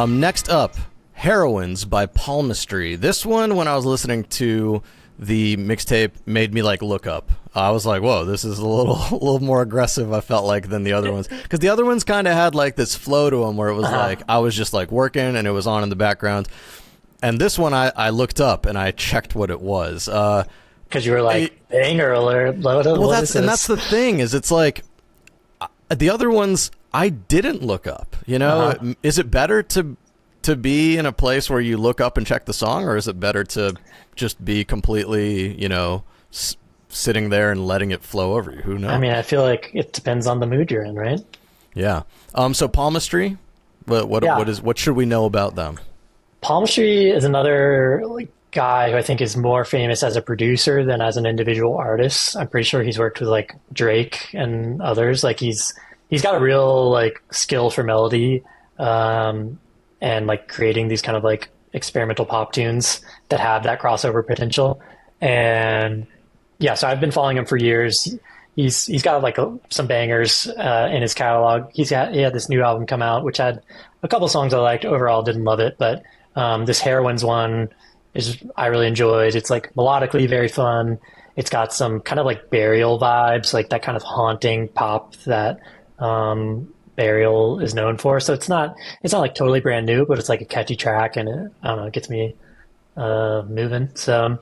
Next up, Heroines by Palmistry. This one, when I was listening to the mixtape, made me like look up. I was like, whoa, this is a little more aggressive, I felt like, than the other ones. Because the other ones kind of had like this flow to them where it was like, I was just like working and it was on in the background. And this one, I looked up and I checked what it was. Because you were like, banger alert. That's the thing, is it's like, The other ones I didn't look up. You know, is it better to be in a place where you look up and check the song, or is it better to just be completely, you know, sitting there and letting it flow over you? Who knows? I mean, I feel like it depends on the mood you're in, right? Yeah. So Palmistry, what should we know about them? Palmistry is another guy who I think is more famous as a producer than as an individual artist. I'm pretty sure he's worked with like Drake and others. Like he's got a real like skill for melody, and like creating these kind of like experimental pop tunes that have that crossover potential. And yeah, so I've been following him for years. He's got like some bangers in his catalog. He had this new album come out, which had a couple songs I liked. Overall, didn't love it, but this Heroines one I really enjoyed. It's like melodically very fun. It's got some kind of like Burial vibes, like that kind of haunting pop that Burial is known for. So it's not like totally brand new, but it's like a catchy track, and it gets me moving. So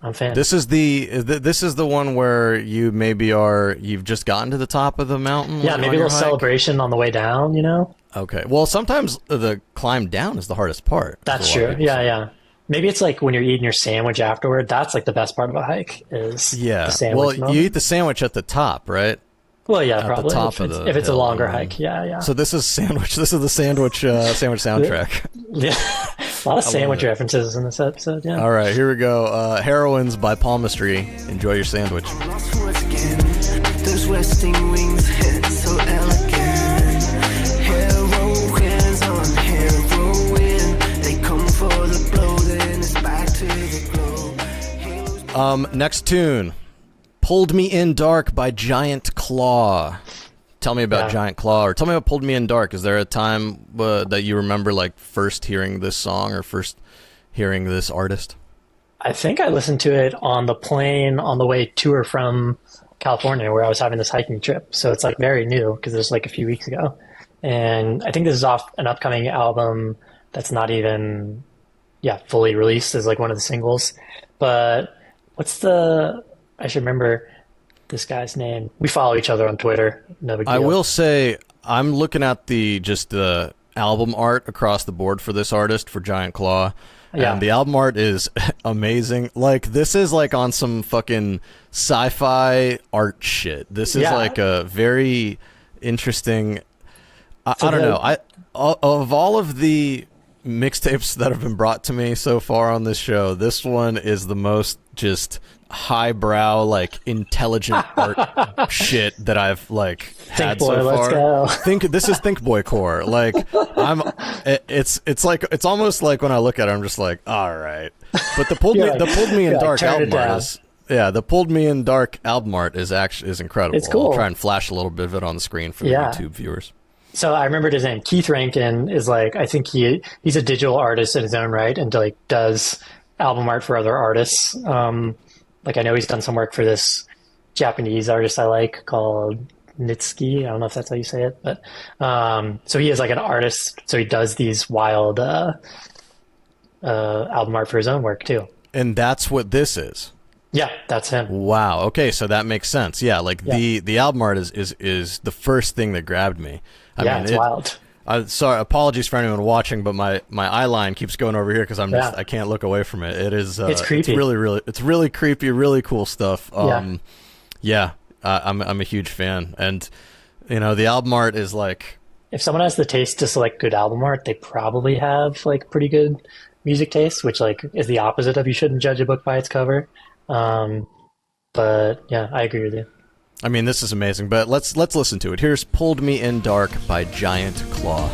I'm a fan. This is the one where you've just gotten to the top of the mountain. Yeah, maybe a little celebration on the way down, you know? Okay. Well, sometimes the climb down is the hardest part. That's true. Yeah. Maybe it's like when you're eating your sandwich afterward. That's like the best part of a hike is the sandwich. Well, you eat the sandwich at the top, right? Well, yeah, at probably. The top if it's a longer hike, yeah. So this is sandwich. This is the sandwich soundtrack. Yeah, a lot of sandwich references in this episode. Yeah. All right, here we go. Heroines by Palmistry. Enjoy your sandwich. Those resting wings hit so elegant. Heroines on heroin. They come for the blow, then it's back to the glow. Next tune. Pulled Me In Dark by Giant Claw. Tell me about Giant Claw, or tell me about Pulled Me In Dark. Is there a time that you remember like first hearing this song or first hearing this artist? I think I listened to it on the plane on the way to or from California, where I was having this hiking trip. So it's like very new because it was like a few weeks ago. And I think this is off an upcoming album that's not even fully released as like one of the singles. But I should remember this guy's name. We follow each other on Twitter. No big deal. I will say I'm looking at the album art across the board for this artist, for Giant Claw. And the album art is amazing. Like, this is like on some fucking sci-fi art shit. This is like a very interesting. I don't know. Of all of the mixtapes that have been brought to me so far on this show, this one is the most just highbrow, like intelligent art shit that I've like had so far. This is Think Boy core. Like it's almost like when I look at it, I'm just like, all right. But the Pulled Me in Dark album art is the Pulled Me in Dark album art is incredible. It's cool. I'll try and flash a little bit of it on the screen for the YouTube viewers. So I remembered his name. Keith Rankin is like, I think he's a digital artist in his own right, and like does album art for other artists. Like I know he's done some work for this Japanese artist I like called Nitsuki. I don't know if that's how you say it, but so he is like an artist. So he does these wild album art for his own work too. And that's what this is. Yeah, that's him. Wow. Okay, so that makes sense. Yeah, like the album art is the first thing that grabbed me. I mean, it's wild. Sorry, apologies for anyone watching, but my eye line keeps going over here because I can't look away from it. It is it's creepy. It's really creepy, really cool stuff. I'm a huge fan, and you know the album art is like, if someone has the taste to select good album art, they probably have like pretty good music taste, which like is the opposite of you shouldn't judge a book by its cover. But yeah, I agree with you. I mean, this is amazing, but let's listen to it. Here's Pulled Me In Dark by Giant Claw.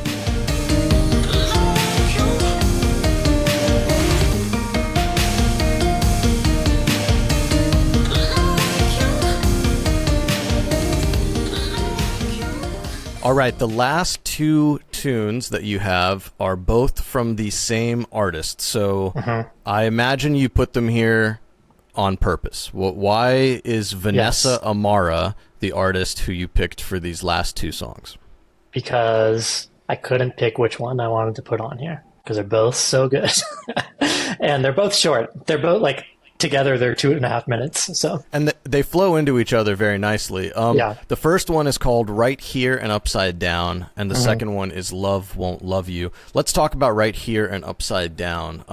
All right, the last two tunes that you have are both from the same artist, so I imagine you put them here on purpose. Why is Vanessa Amara the artist who you picked for these last two songs? Because I couldn't pick which one I wanted to put on here because they're both so good. And they're both short. They're both like together they're 2.5 minutes. So and they flow into each other very nicely. The first one is called Right Here and Upside Down, and the second one is Love Won't Love You. Let's talk about Right Here and Upside Down.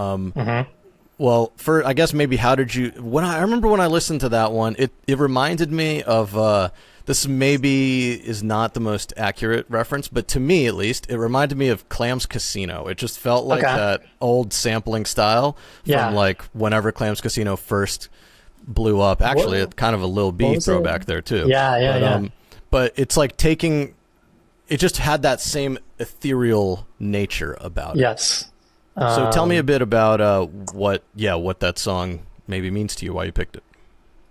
Well, I guess maybe how did you? I remember when I listened to that one, it reminded me of. This maybe is not the most accurate reference, but to me, at least, it reminded me of Clams Casino. It just felt like that old sampling style from like whenever Clams Casino first blew up. Actually, it's kind of a Lil B throwback there too. But it's like it just had that same ethereal nature about it. Yes. So tell me a bit about what that song maybe means to you, why you picked it.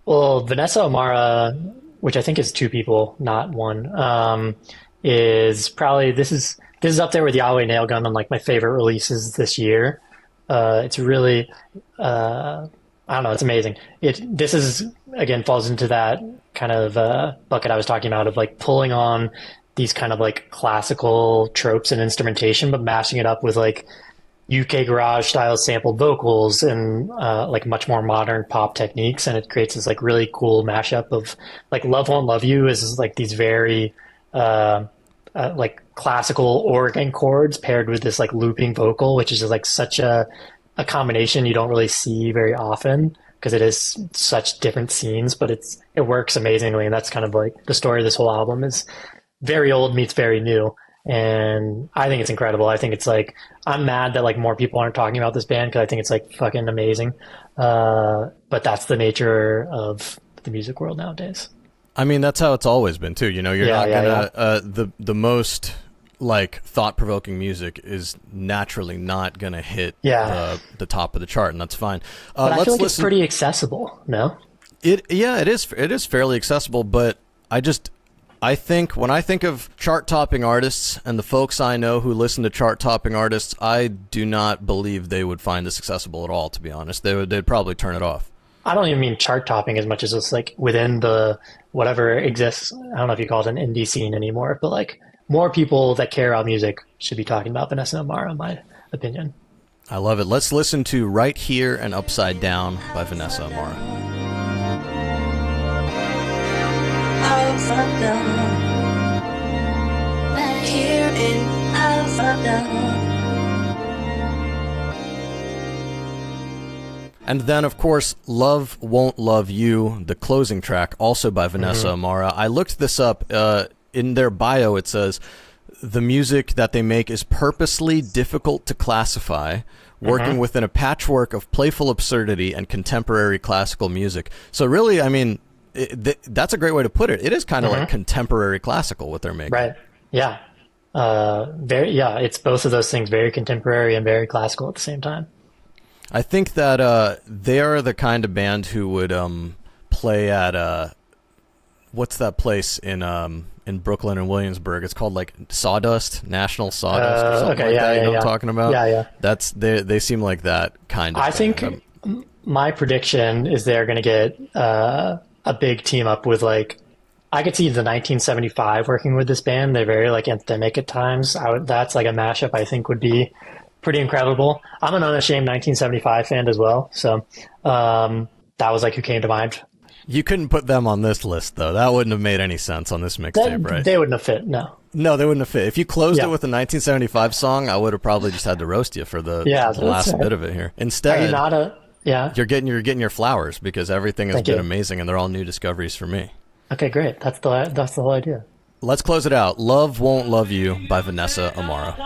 Well, Vanessa Amara, which I think is 2 people, not 1, is probably this is up there with Yahweh Nailgun on like my favorite releases this year. It's really I don't know, it's amazing. This is again falls into that kind of bucket I was talking about of like pulling on these kind of like classical tropes and instrumentation, but mashing it up with like UK garage style sampled vocals and like much more modern pop techniques, and it creates this like really cool mashup of like Love Won't Love You is like these very like classical organ chords paired with this like looping vocal, which is just like such a combination you don't really see very often because it is such different scenes, but it works amazingly, and that's kind of like the story of this whole album is very old meets very new. And I think it's incredible. I think it's like, I'm mad that like more people aren't talking about this band because I think it's like fucking amazing. But that's the nature of the music world nowadays. I mean, that's how it's always been too. You know, you're not gonna, the most like thought-provoking music is naturally not gonna hit the top of the chart, and that's fine. But I feel like it's pretty accessible, no? It is fairly accessible, but I think when I think of chart-topping artists and the folks I know who listen to chart-topping artists, I do not believe they would find this accessible at all, to be honest. They'd probably turn it off. I don't even mean chart-topping as much as just like within the whatever exists. I don't know if you call it an indie scene anymore, but like more people that care about music should be talking about Vanessa Amara, in my opinion. I love it. Let's listen to Right Here and Upside Down by Vanessa Amara. Upside down, right here and upside down. And then, of course, Love Won't Love You, the closing track, also by Vanessa Amara. I looked this up. In their bio, it says, the music that they make is purposely difficult to classify, working within a patchwork of playful absurdity and contemporary classical music. So really, I mean, that's a great way to put it. It is kind of like contemporary classical what they're making. Right. Yeah. It's both of those things, very contemporary and very classical at the same time. I think that they are the kind of band who would play at what's that place in Brooklyn and Williamsburg? It's called like Sawdust, National Sawdust or something like that. You know what I'm talking about? Yeah. That's they seem like that kind of I thing. think my prediction is they're going to get a big team up with like, I could see the 1975 working with this band. They're very like anthemic at times. That's like a mashup I think would be pretty incredible. I'm an unashamed 1975 fan as well. So that was like who came to mind. You couldn't put them on this list though. That wouldn't have made any sense on this mixtape, right? They wouldn't have fit, no. No, they wouldn't have fit. If you closed it with a 1975 song, I would have probably just had to roast you for the last bit of it here. Instead, are you not you're getting your flowers because everything has been amazing and they're all new discoveries for me. Okay, great. That's the whole idea. Let's close it out. Love Won't Love You by Vanessa Amara.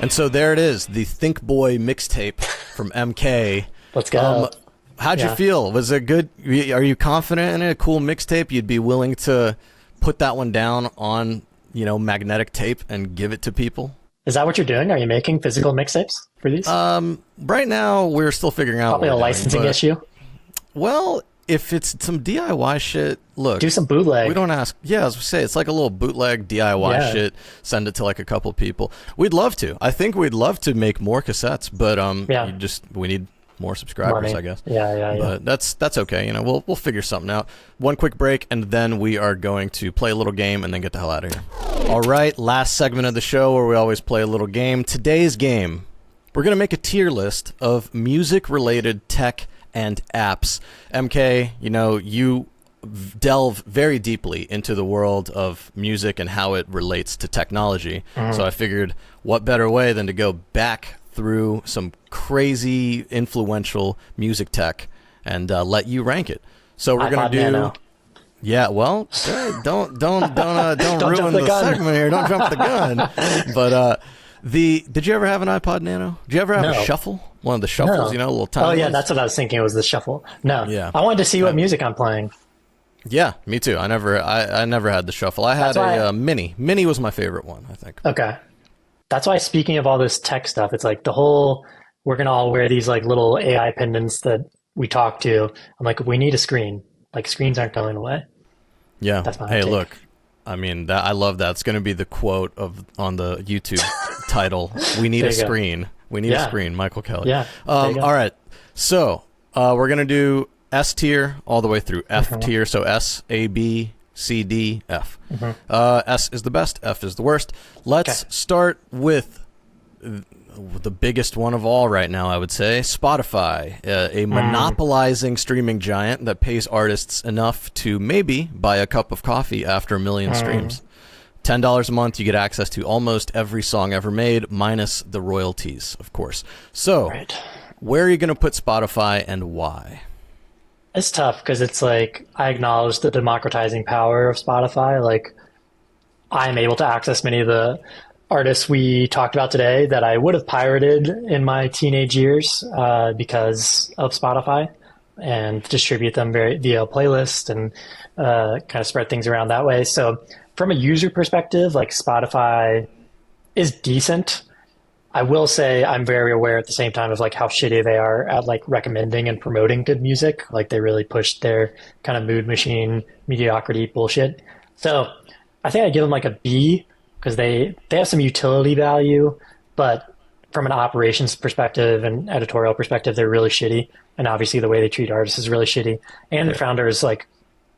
And so there it is, the Think Boy mixtape from MKay. Let's go. How'd you feel? Was it good? Are you confident in it? A cool mixtape? You'd be willing to put that one down on, magnetic tape and give it to people? Is that what you're doing? Are you making physical mixtapes for these? Right now, we're still figuring out. Probably a licensing issue. Well, if it's some DIY shit, look. Do some bootleg. We don't ask. Yeah, as we say, it's like a little bootleg DIY shit. Send it to like a couple people. We'd love to. I think we'd love to make more cassettes, but we need more subscribers, I guess. Yeah. But that's okay. You know, we'll figure something out. One quick break, and then we are going to play a little game and then get the hell out of here. All right, last segment of the show where we always play a little game. Today's game, we're going to make a tier list of music-related tech and apps. MK, you know, you delve very deeply into the world of music and how it relates to technology. So I figured what better way than to go back through some crazy influential music tech and let you rank it. So we're going to do Nano. Yeah, well, don't ruin the segment here. Don't jump the gun. But did you ever have an iPod Nano? Did you ever have a shuffle? One of the shuffles, you know, a little tiny. Oh yeah, ones? that's what I was thinking. It was the shuffle. No, yeah, I wanted to see what music I'm playing. Yeah, me too. I never had the shuffle. I had a mini. Mini was my favorite one, I think. Okay, that's why. Speaking of all this tech stuff, it's like the whole we're gonna all wear these like little AI pendants that we talk to. I'm like, we need a screen. Like screens aren't going away. Yeah. That's my hey, take. look. I mean, I love that. It's going to be the quote on the YouTube title. We need a screen. We need a screen. Michael Kelly. Yeah. All right. So we're going to do S tier all the way through F tier. So S, A, B, C, D, F. S is the best. F is the worst. Let's start with the biggest one of all right now, I would say, Spotify, a monopolizing streaming giant that pays artists enough to maybe buy a cup of coffee after a million streams. $10 a month, you get access to almost every song ever made, minus the royalties, of course. So, where are you going to put Spotify and why? It's tough because it's like I acknowledge the democratizing power of Spotify. Like I'm able to access many of the artists we talked about today that I would have pirated in my teenage years because of Spotify, and distribute them via playlist and kind of spread things around that way. So from a user perspective, like Spotify is decent. I will say I'm very aware at the same time of like how shitty they are at like recommending and promoting good music. Like they really pushed their kind of mood machine mediocrity bullshit. So I think I give them like a B, because they have some utility value, but from an operations perspective and editorial perspective, they're really shitty. And obviously the way they treat artists is really shitty. And the founder is like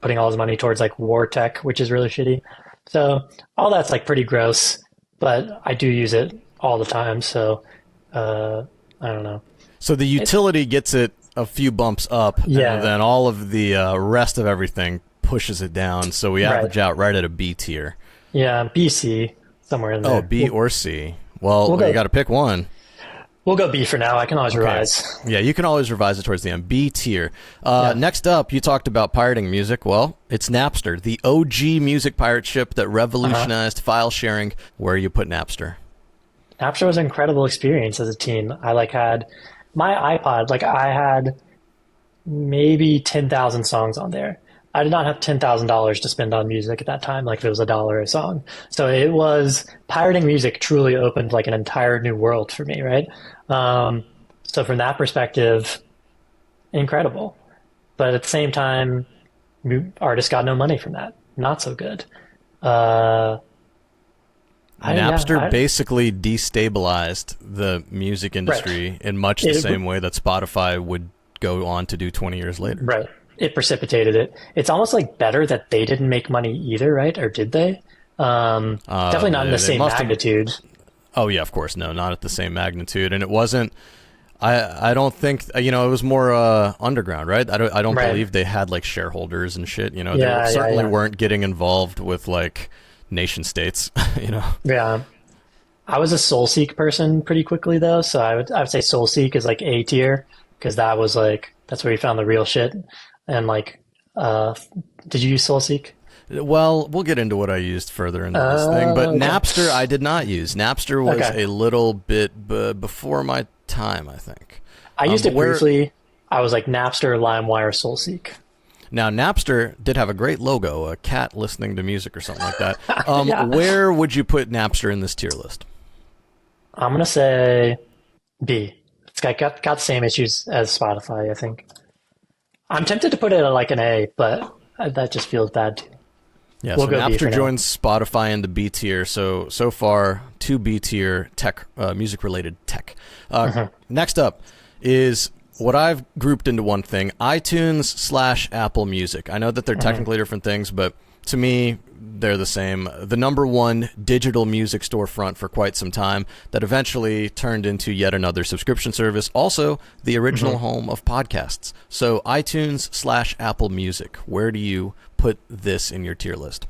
putting all his money towards like war tech, which is really shitty. So all that's like pretty gross, but I do use it all the time. So I don't know. So the utility gets it a few bumps up, and then all of the rest of everything pushes it down. So we average out right at a B tier. Yeah, B, C, somewhere in there. Oh, B or C. Well, you got to pick one. We'll go B for now. I can always revise. Yeah, you can always revise it towards the end. B tier. Next up, you talked about pirating music. Well, it's Napster, the OG music pirate ship that revolutionized file sharing. Where you put Napster? Napster was an incredible experience as a teen. I like had my iPod, like I had maybe 10,000 songs on there. I did not have $10,000 to spend on music at that time, like if it was $1 a song. So it was pirating music truly opened like an entire new world for me, right? So from that perspective, incredible. But at the same time, artists got no money from that. Not so good. Napster basically destabilized the music industry in much the same way that Spotify would go on to do 20 years later. Right. It precipitated it. It's almost like better that they didn't make money either, right? Or did they? Definitely not in the same magnitude. Oh yeah, of course. No, not at the same magnitude. And it wasn't, I don't think, it was more underground, right? I don't believe they had like shareholders and shit, they certainly weren't getting involved with like nation states, Yeah. I was a SoulSeek person pretty quickly though. So I would say SoulSeek is like A tier, because that was like, that's where you found the real shit. And like, did you use SoulSeek? Well, we'll get into what I used further in this thing, but Napster I did not use. Napster was a little bit before my time, I think. I used it briefly. I was like Napster, LimeWire, SoulSeek. Now, Napster did have a great logo, a cat listening to music or something like that. Where would you put Napster in this tier list? I'm going to say B. It's got the same issues as Spotify, I think. I'm tempted to put it at like an A, but that just feels bad too. Yeah, so Napster joins Spotify in the B tier. So far, 2 B tier tech, music-related tech. Next up is what I've grouped into one thing, iTunes/Apple Music. I know that they're technically different things, but to me, they're the same. The number one digital music storefront for quite some time that eventually turned into yet another subscription service. Also, the original home of podcasts. So iTunes/Apple Music. Where do you put this in your tier list?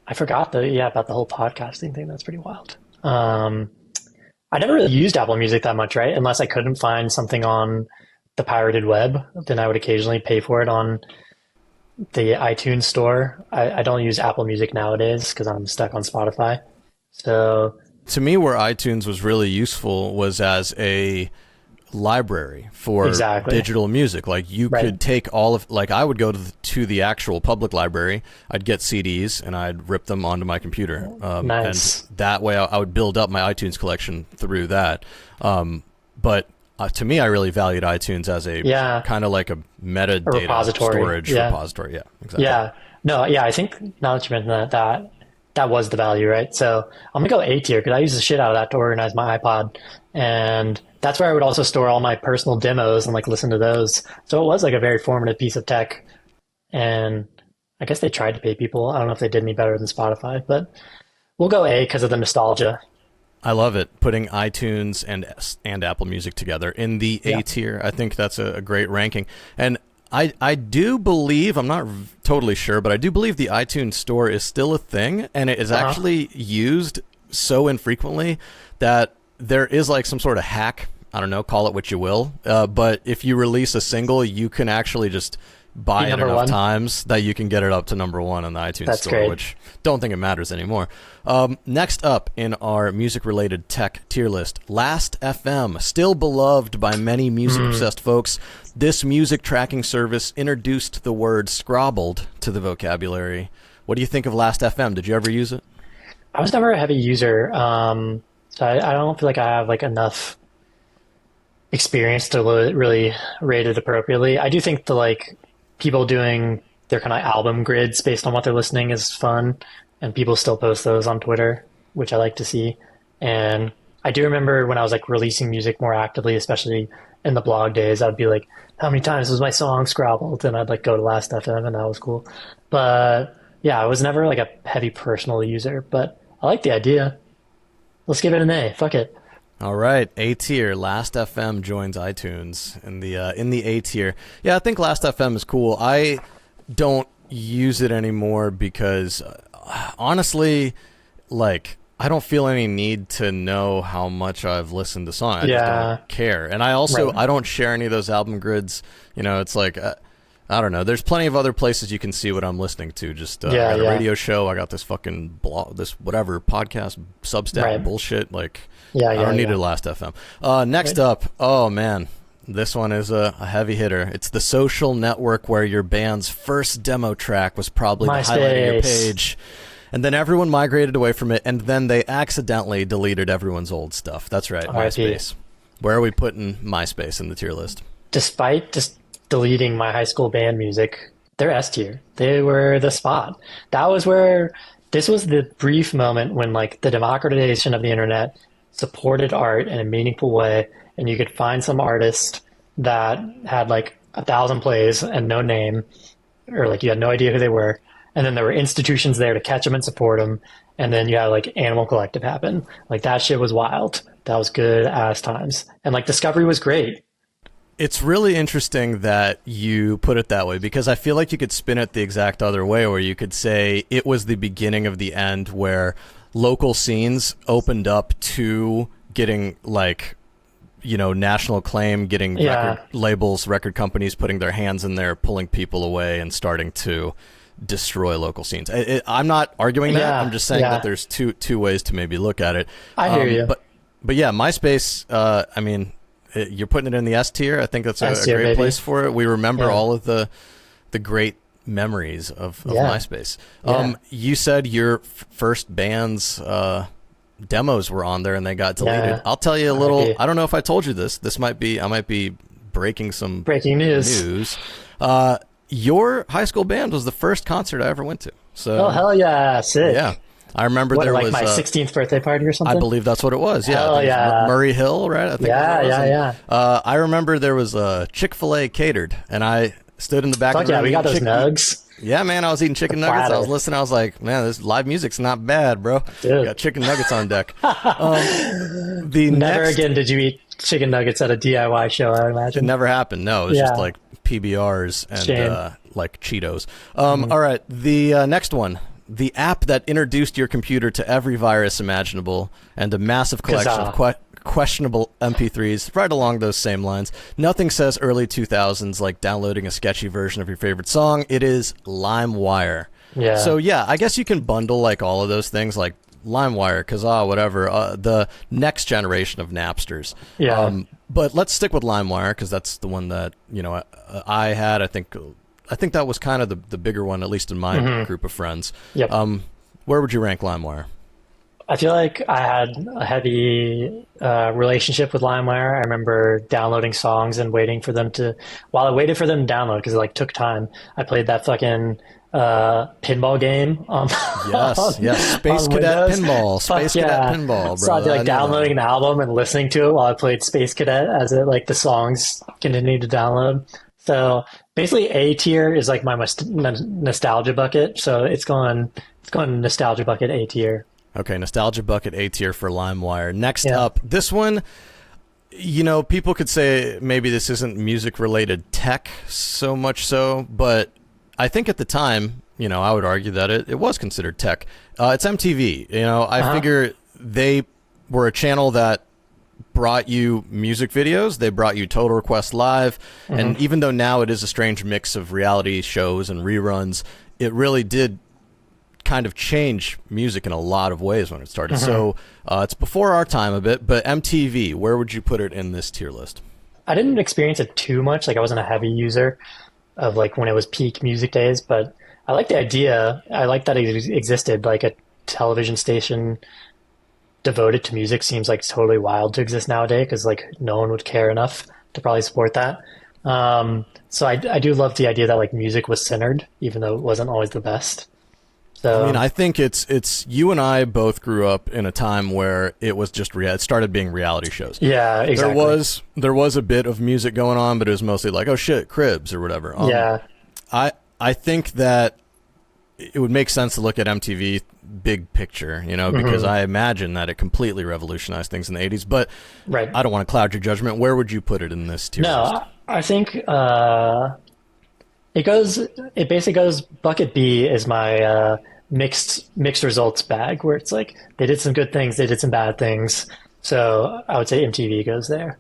I forgot about the whole podcasting thing. That's pretty wild. I never really used Apple Music that much, right? Unless I couldn't find something on the pirated web, then I would occasionally pay for it on the iTunes store. I don't use Apple Music nowadays because I'm stuck on Spotify. So to me, where iTunes was really useful was as a library for digital music. Like you could take all of, like I would go to the actual public library, I'd get CDs and I'd rip them onto my computer. Nice. And that way I would build up my iTunes collection through that. But to me, I really valued iTunes as a kind of like a metadata repository. Storage repository. Yeah, exactly. Yeah. No, yeah, I think now that you mentioned that was the value, right? So I'm going to go A tier because I use the shit out of that to organize my iPod. And that's where I would also store all my personal demos and like listen to those. So it was like a very formative piece of tech. And I guess they tried to pay people. I don't know if they did any better than Spotify, but we'll go A because of the nostalgia. I love it. Putting iTunes and Apple Music together in the A tier. I think that's a great ranking. And I do believe, I'm not totally sure, but I do believe the iTunes store is still a thing, and it is actually used so infrequently that there is like some sort of hack. I don't know, call it what you will. But if you release a single, you can actually just buy it enough times that you can get it up to number one on the iTunes store, great. Which don't think it matters anymore. Next up in our music-related tech tier list, Last FM, still beloved by many music-obsessed folks. This music tracking service introduced the word scrobbled to the vocabulary. What do you think of Last FM? Did you ever use it? I was never a heavy user, so I don't feel like I have like enough experience to really rate it appropriately. I do think the like people doing their kind of album grids based on what they're listening is fun, and people still post those on Twitter, which I like to see. And I do remember when I was like releasing music more actively, especially in the blog days, I'd be like, how many times was my song scrabbled? And I'd like go to Last FM, and that was cool. But yeah, I was never like a heavy personal user, but I like the idea. Let's give it an A. Fuck it. All right, A tier. Last FM joins iTunes in the A tier. Yeah, I think Last FM is cool. I don't use it anymore because honestly, like I don't feel any need to know how much I've listened to songs. I just don't care. And I also I don't share any of those album grids. You know, it's like I don't know. There's plenty of other places you can see what I'm listening to. Just I got a radio show. I got this fucking blog, this whatever podcast, Substack bullshit. Like I don't need a Last FM. Next up, oh man, this one is a heavy hitter. It's the social network where your band's first demo track was probably the highlight of your page. And then everyone migrated away from it, and then they accidentally deleted everyone's old stuff. That's right, MySpace. Where are we putting MySpace in the tier list? Despite just deleting my high school band music, they're S tier. They were the spot. That was where, this was the brief moment when like the democratization of the internet supported art in a meaningful way, and you could find some artist that had like 1,000 plays and no name, or like you had no idea who they were, and then there were institutions there to catch them and support them, and then you had like Animal Collective happen. Like that shit was wild. That was good ass times, and like Discovery was great. It's really interesting that you put it that way, because I feel like you could spin it the exact other way, where you could say it was the beginning of the end, where local scenes opened up to getting like, you know, national acclaim, getting record labels, record companies putting their hands in there, pulling people away and starting to destroy local scenes. I'm not arguing that. I'm just saying that there's two ways to maybe look at it. I hear you. But yeah, MySpace, I mean, you're putting it in the S tier. I think that's a great place for it. We remember all of the great memories of MySpace. You said your first band's demos were on there and they got deleted. I'll tell you a little. I don't know if I told you this. I might be breaking news. Your high school band was the first concert I ever went to. So hell yeah, sick. Yeah. I remember there like was my 16th birthday party or something. I believe that's what it was. Yeah, Hell yeah. Murray Hill, right? I think yeah. I remember there was a Chick-fil-A catered, and I stood in the back of the room. We got those nugs. Yeah, man, I was eating chicken nuggets. I was listening. I was like, man, this live music's not bad, bro. Dude. Got chicken nuggets on deck. Never again did you eat chicken nuggets at a DIY show, I would imagine. It never happened. No, it was just like PBRs and like Cheetos. All right, the next one. The app that introduced your computer to every virus imaginable and a massive collection of questionable MP3s, right along those same lines. Nothing says early 2000s like downloading a sketchy version of your favorite song. It is LimeWire. Yeah. So, yeah, I guess you can bundle like all of those things like LimeWire, Kazaa, whatever, the next generation of Napsters. Yeah. But let's stick with LimeWire because that's the one that, I had. I think that was kind of the bigger one, at least in my group of friends. Yep. Where would you rank LimeWire? I feel like I had a heavy relationship with LimeWire. I remember downloading songs and waiting for them to, while I waited for them to download, because it like took time, I played that fucking pinball game. Yes, Space Cadet Pinball. Space Cadet Pinball, bro. So I'd be like downloading an album and listening to it while I played Space Cadet as it like the songs continued to download. So basically A tier is like my nostalgia bucket. So it's going nostalgia bucket A tier. Okay, nostalgia bucket A tier for LimeWire. Next up, this one, people could say maybe this isn't music-related tech so much so, but I think at the time, I would argue that it was considered tech. It's MTV. I figure they were a channel that brought you music videos. They brought you Total Request Live. And even though now it is a strange mix of reality shows and reruns, it really did kind of change music in a lot of ways when it started. So it's before our time a bit, but MTV, where would you put it in this tier list? I didn't experience it too much. Like I wasn't a heavy user of like when it was peak music days, but I like the idea. I like that it existed. Like a television station devoted to music seems like totally wild to exist nowadays because like no one would care enough to probably support that. So I do love the idea that like music was centered, even though it wasn't always the best. So, I think it's you and I both grew up in a time where it was just it started being reality shows. Yeah, exactly. There was a bit of music going on, but it was mostly like, oh shit, Cribs or whatever. I think that it would make sense to look at MTV big picture, because I imagine that it completely revolutionized things in the 80s. But I don't want to cloud your judgment. Where would you put it in this tier list? I think it basically goes bucket B is my mixed results bag, where it's like they did some good things, they did some bad things. So I would say MTV goes there.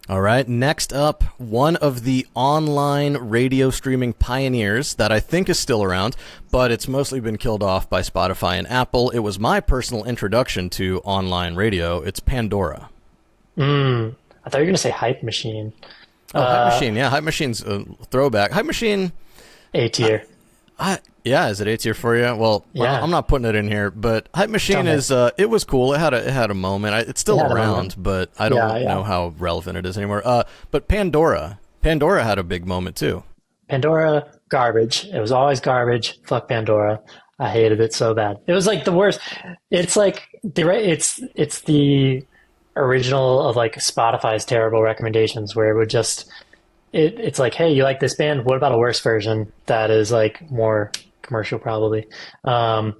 All right. Next up, one of the online radio streaming pioneers that I think is still around, but it's mostly been killed off by Spotify and Apple. It was my personal introduction to online radio. It's Pandora. I thought you were going to say Hype Machine. Hype Machine. Yeah, Hype Machine's a throwback. Hype Machine. A tier. Is it A tier for you? Well, I'm not putting it in here, but Hype Machine it was cool. It had a moment. It's still around, but I don't know how relevant it is anymore. But Pandora had a big moment too. Pandora, garbage. It was always garbage. Fuck Pandora. I hated it so bad. It was like the worst. It's like it's the original of like Spotify's terrible recommendations, where it would just it's like, hey, you like this band? What about a worse version that is like more commercial, probably? I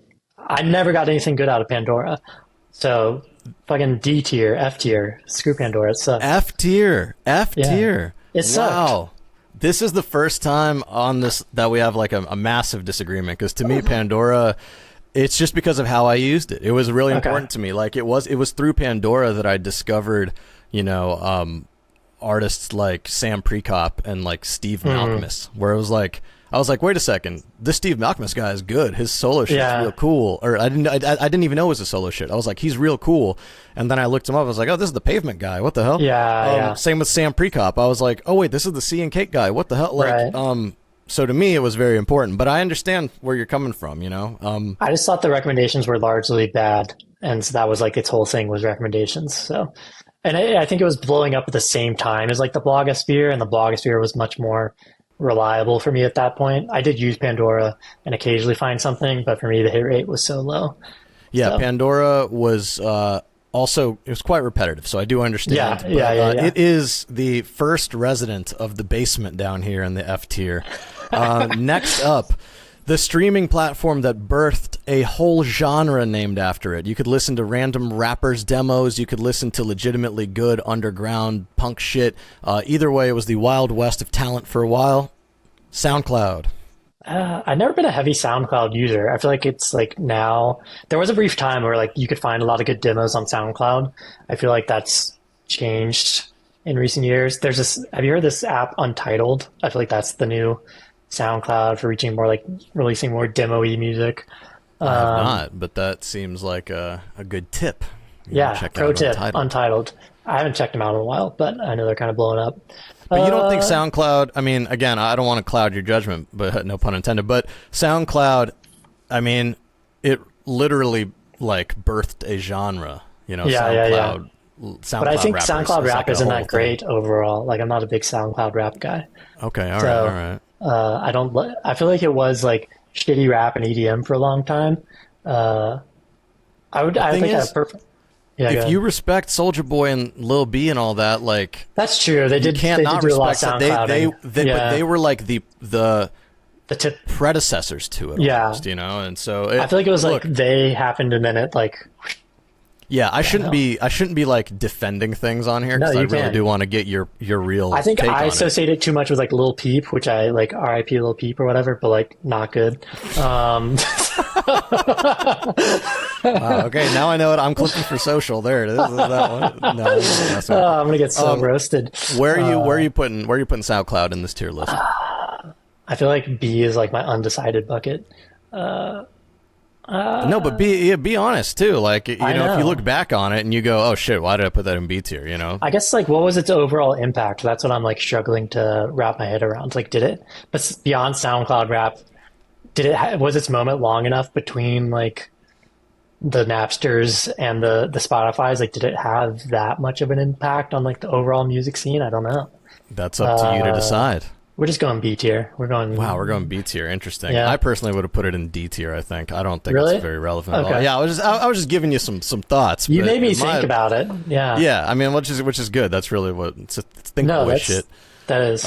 never got anything good out of Pandora. So fucking D tier, F tier. Screw Pandora. It sucks. F tier. It sucked. Wow. This is the first time on this that we have like a massive disagreement, because to me, Pandora, it's just because of how I used it. It was really important to me. Like it was through Pandora that I discovered, artists like Sam Prekop and like Steve Malkmus, where it was like, I was like, wait a second, this Steve Malkmus guy is good. His solo shit's real cool. Or I didn't even know it was a solo shit. I was like, he's real cool. And then I looked him up. I was like, oh, this is the Pavement guy. What the hell? Same with Sam Prekop. I was like, oh wait, this is the C and Cake guy. What the hell? Like, so to me, it was very important. But I understand where you're coming from. I just thought the recommendations were largely bad, and so that was like its whole thing was recommendations. So. And I think it was blowing up at the same time as like the blogosphere, and the blogosphere was much more reliable for me at that point. I did use Pandora and occasionally find something, but for me the hit rate was so low. Yeah, So. Pandora was also, it was quite repetitive, so I do understand. Yeah. It is the first resident of the basement down here in the F tier. Next up, the streaming platform that birthed a whole genre named after it. You could listen to random rappers' demos. You could listen to legitimately good underground punk shit. Either way, it was the Wild West of talent for a while. SoundCloud. I've never been a heavy SoundCloud user. I feel like it's like now, there was a brief time where like you could find a lot of good demos on SoundCloud. I feel like that's changed in recent years. There's this, have you heard this app Untitled? I feel like that's the new SoundCloud for releasing more demo-y music. I have not, but that seems like a good tip. Pro tip, Untitled. I haven't checked them out in a while, but I know they're kind of blowing up. But you don't think SoundCloud, I mean, again, I don't want to cloud your judgment, but no pun intended, but SoundCloud, I mean, it literally like birthed a genre, you know, SoundCloud. But I think SoundCloud rap isn't that great overall. Like, I'm not a big SoundCloud rap guy. Okay, all right. I feel like it was like shitty rap and EDM for a long time. I think perfect. Yeah, if you respect Soulja Boy and Lil B and all that, like that's true. They did. Can't not respect that. But they were like the tip predecessors to it. Almost, you know, and so I feel like it was like they happened and then it like. Yeah, I shouldn't be like defending things on here because I really do want to get your real. I think take I on associate it too much with like Lil Peep, which I like R.I.P. Lil Peep or whatever, but like not good. Wow, okay, now I know it. I'm clipping for social. There it is. That one. No, I'm gonna get so roasted. Where are you putting SoundCloud in this tier list? I feel like B is like my undecided bucket. No, but be honest too. Like you know, if you look back on it and you go, "Oh shit, why did I put that in B tier?" You know. I guess like what was its overall impact? That's what I'm like struggling to wrap my head around. Like, did it? But beyond SoundCloud rap, was its moment long enough between like the Napsters and the Spotify's? Like, did it have that much of an impact on like the overall music scene? I don't know. That's up to you to decide. We're just going B tier. We're going B tier. Interesting. Yeah. I personally would have put it in D tier. I think. I don't think really? It's very relevant at all. Yeah, I was just giving you some thoughts. You made me think about it. Yeah. Yeah. I mean, which is good. That's really what it's think boy shit. That is.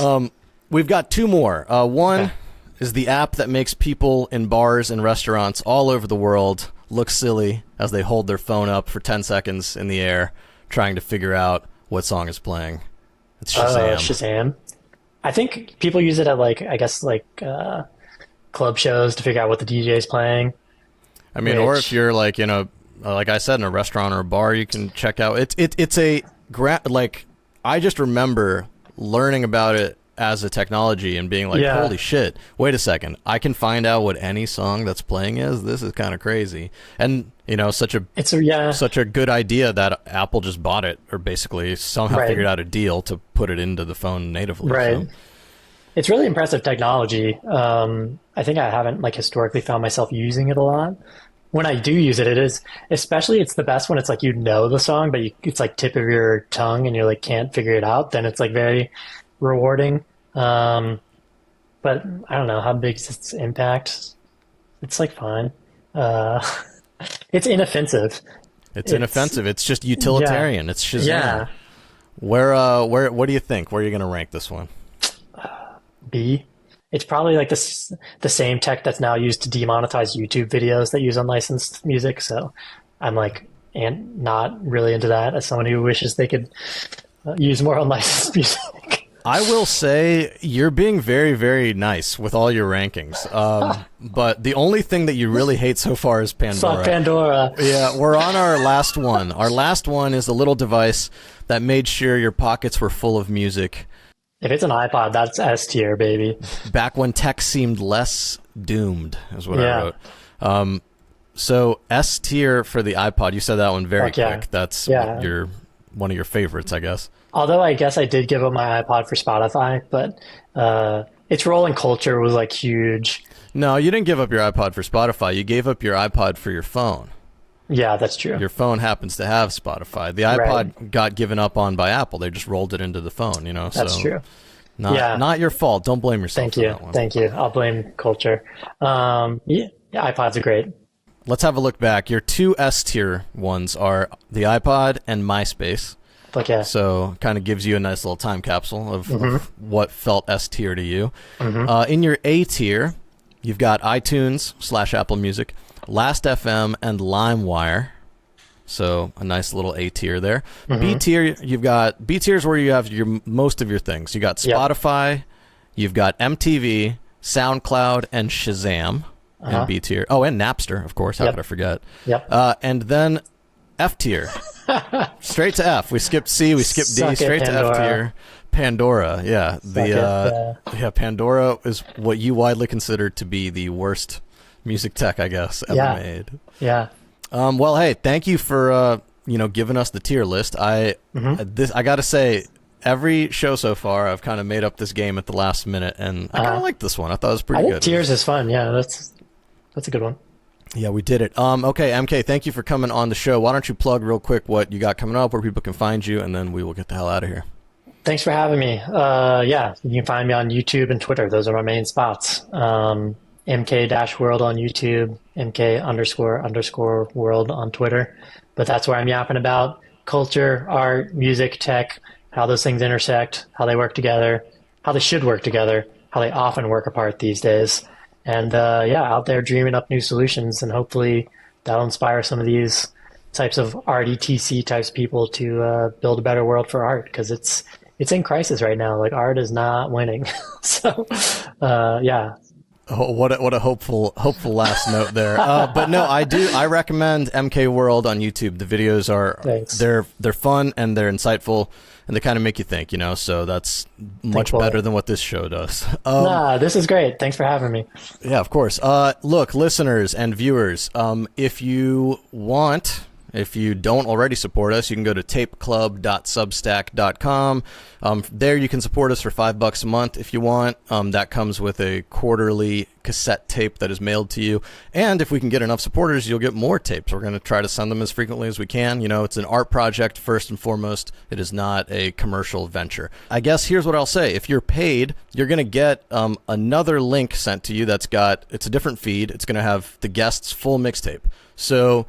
We've got two more. One is the app that makes people in bars and restaurants all over the world look silly as they hold their phone up for 10 seconds in the air, trying to figure out what song is playing. It's Shazam. Shazam. I think people use it at like, I guess like club shows to figure out what the DJ is playing. I mean, or if you're like, you know, like I said, in a restaurant or a bar, you can check out. It's like I just remember learning about it as a technology and being like, holy shit, wait a second, I can find out what any song that's playing is. This is kind of crazy. And you know, such a good idea that Apple just bought it, or basically somehow figured out a deal to put it into the phone natively. Right. So. It's really impressive technology. I think I haven't like historically found myself using it a lot. When I do use it, it is, especially it's the best when it's like, you know, the song, but it's like tip of your tongue and you're like, can't figure it out. Then it's like very rewarding. But I don't know how big is its impact. It's like fine. It's inoffensive. It's inoffensive. It's just utilitarian. It's Shazam. Yeah. Where what do you think? Where are you going to rank this one? B. It's probably like the same tech that's now used to demonetize YouTube videos that use unlicensed music. So I'm like, and not really into that as someone who wishes they could use more unlicensed music. I will say you're being very, very nice with all your rankings. But the only thing that you really hate so far is Pandora. Fuck Pandora. Yeah, we're on our last one. Our last one is a little device that made sure your pockets were full of music. If it's an iPod, that's S tier, baby. Back when tech seemed less doomed, is what I wrote. So S tier for the iPod. You said that one very quick. That's one of your favorites, I guess. Although I guess I did give up my iPod for Spotify, but its role in culture was like huge. No, you didn't give up your iPod for Spotify. You gave up your iPod for your phone. Yeah, that's true. Your phone happens to have Spotify. The iPod got given up on by Apple. They just rolled it into the phone, you know. That's true. Not your fault. Don't blame yourself. Thank you. I'll blame culture. iPods are great. let's have a look back. Your 2 S-tier ones are the iPod and MySpace. Fuck yeah. So kind of gives you a nice little time capsule of what felt S-tier to you. In your A-tier, you've got iTunes/Apple Music, Last.fm, and LimeWire. So a nice little A-tier there. B-tier, you've got B-tier is where you have most of your things. You got Spotify, you've got MTV, SoundCloud, and Shazam in B-tier. Oh, and Napster, of course. How could I forget? And then F-tier. Straight to F. We skipped C, we skipped D, straight to F-tier. Pandora, yeah. Pandora is what you widely consider to be the worst music tech, I guess, ever made. Yeah. Well, hey, thank you for giving us the tier list. I got to say, every show so far, I've kind of made up this game at the last minute, and I kind of like this one. I thought it was pretty good. Tiers is fun. Yeah, that's a good one. Yeah, we did it. Okay, MKay, thank you for coming on the show. Why don't you plug real quick what you got coming up, where people can find you, and then we will get the hell out of here. Thanks for having me. You can find me on YouTube and Twitter. Those are my main spots. MK-world on YouTube, MK__world on Twitter. But that's where I'm yapping about culture, art, music, tech, how those things intersect, how they work together, how they should work together, how they often work apart these days. And out there dreaming up new solutions, and hopefully that'll inspire some of these types of RDTC types of people to build a better world for art, because it's in crisis right now. Like, art is not winning. So, Oh, what a hopeful last note there. But no, I recommend MK World on YouTube. The videos are they're fun and they're insightful and they kind of make you think, so that's much better than what this show does. This is great. Thanks for having me. Yeah, of course. Look, listeners and viewers, if you don't already support us, you can go to tapeclub.substack.com. There you can support us for $5 a month if you want. That comes with a quarterly cassette tape that is mailed to you. And if we can get enough supporters, you'll get more tapes. We're going to try to send them as frequently as we can. It's an art project first and foremost. It is not a commercial venture. I guess here's what I'll say. If you're paid, you're going to get another link sent to you it's a different feed. It's going to have the guest's full mixtape. So,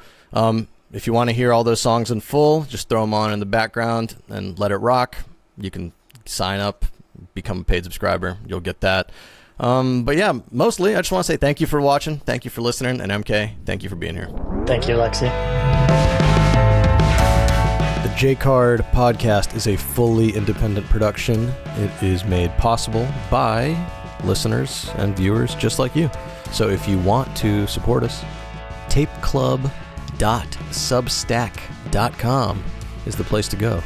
if you want to hear all those songs in full, just throw them on in the background and let it rock. You can sign up, become a paid subscriber. You'll get that. But yeah, mostly I just want to say thank you for watching. Thank you for listening. And MK, thank you for being here. Thank you, Alexei. The J-Card podcast is a fully independent production. It is made possible by listeners and viewers just like you. So if you want to support us, tapeclub.substack.com is the place to go.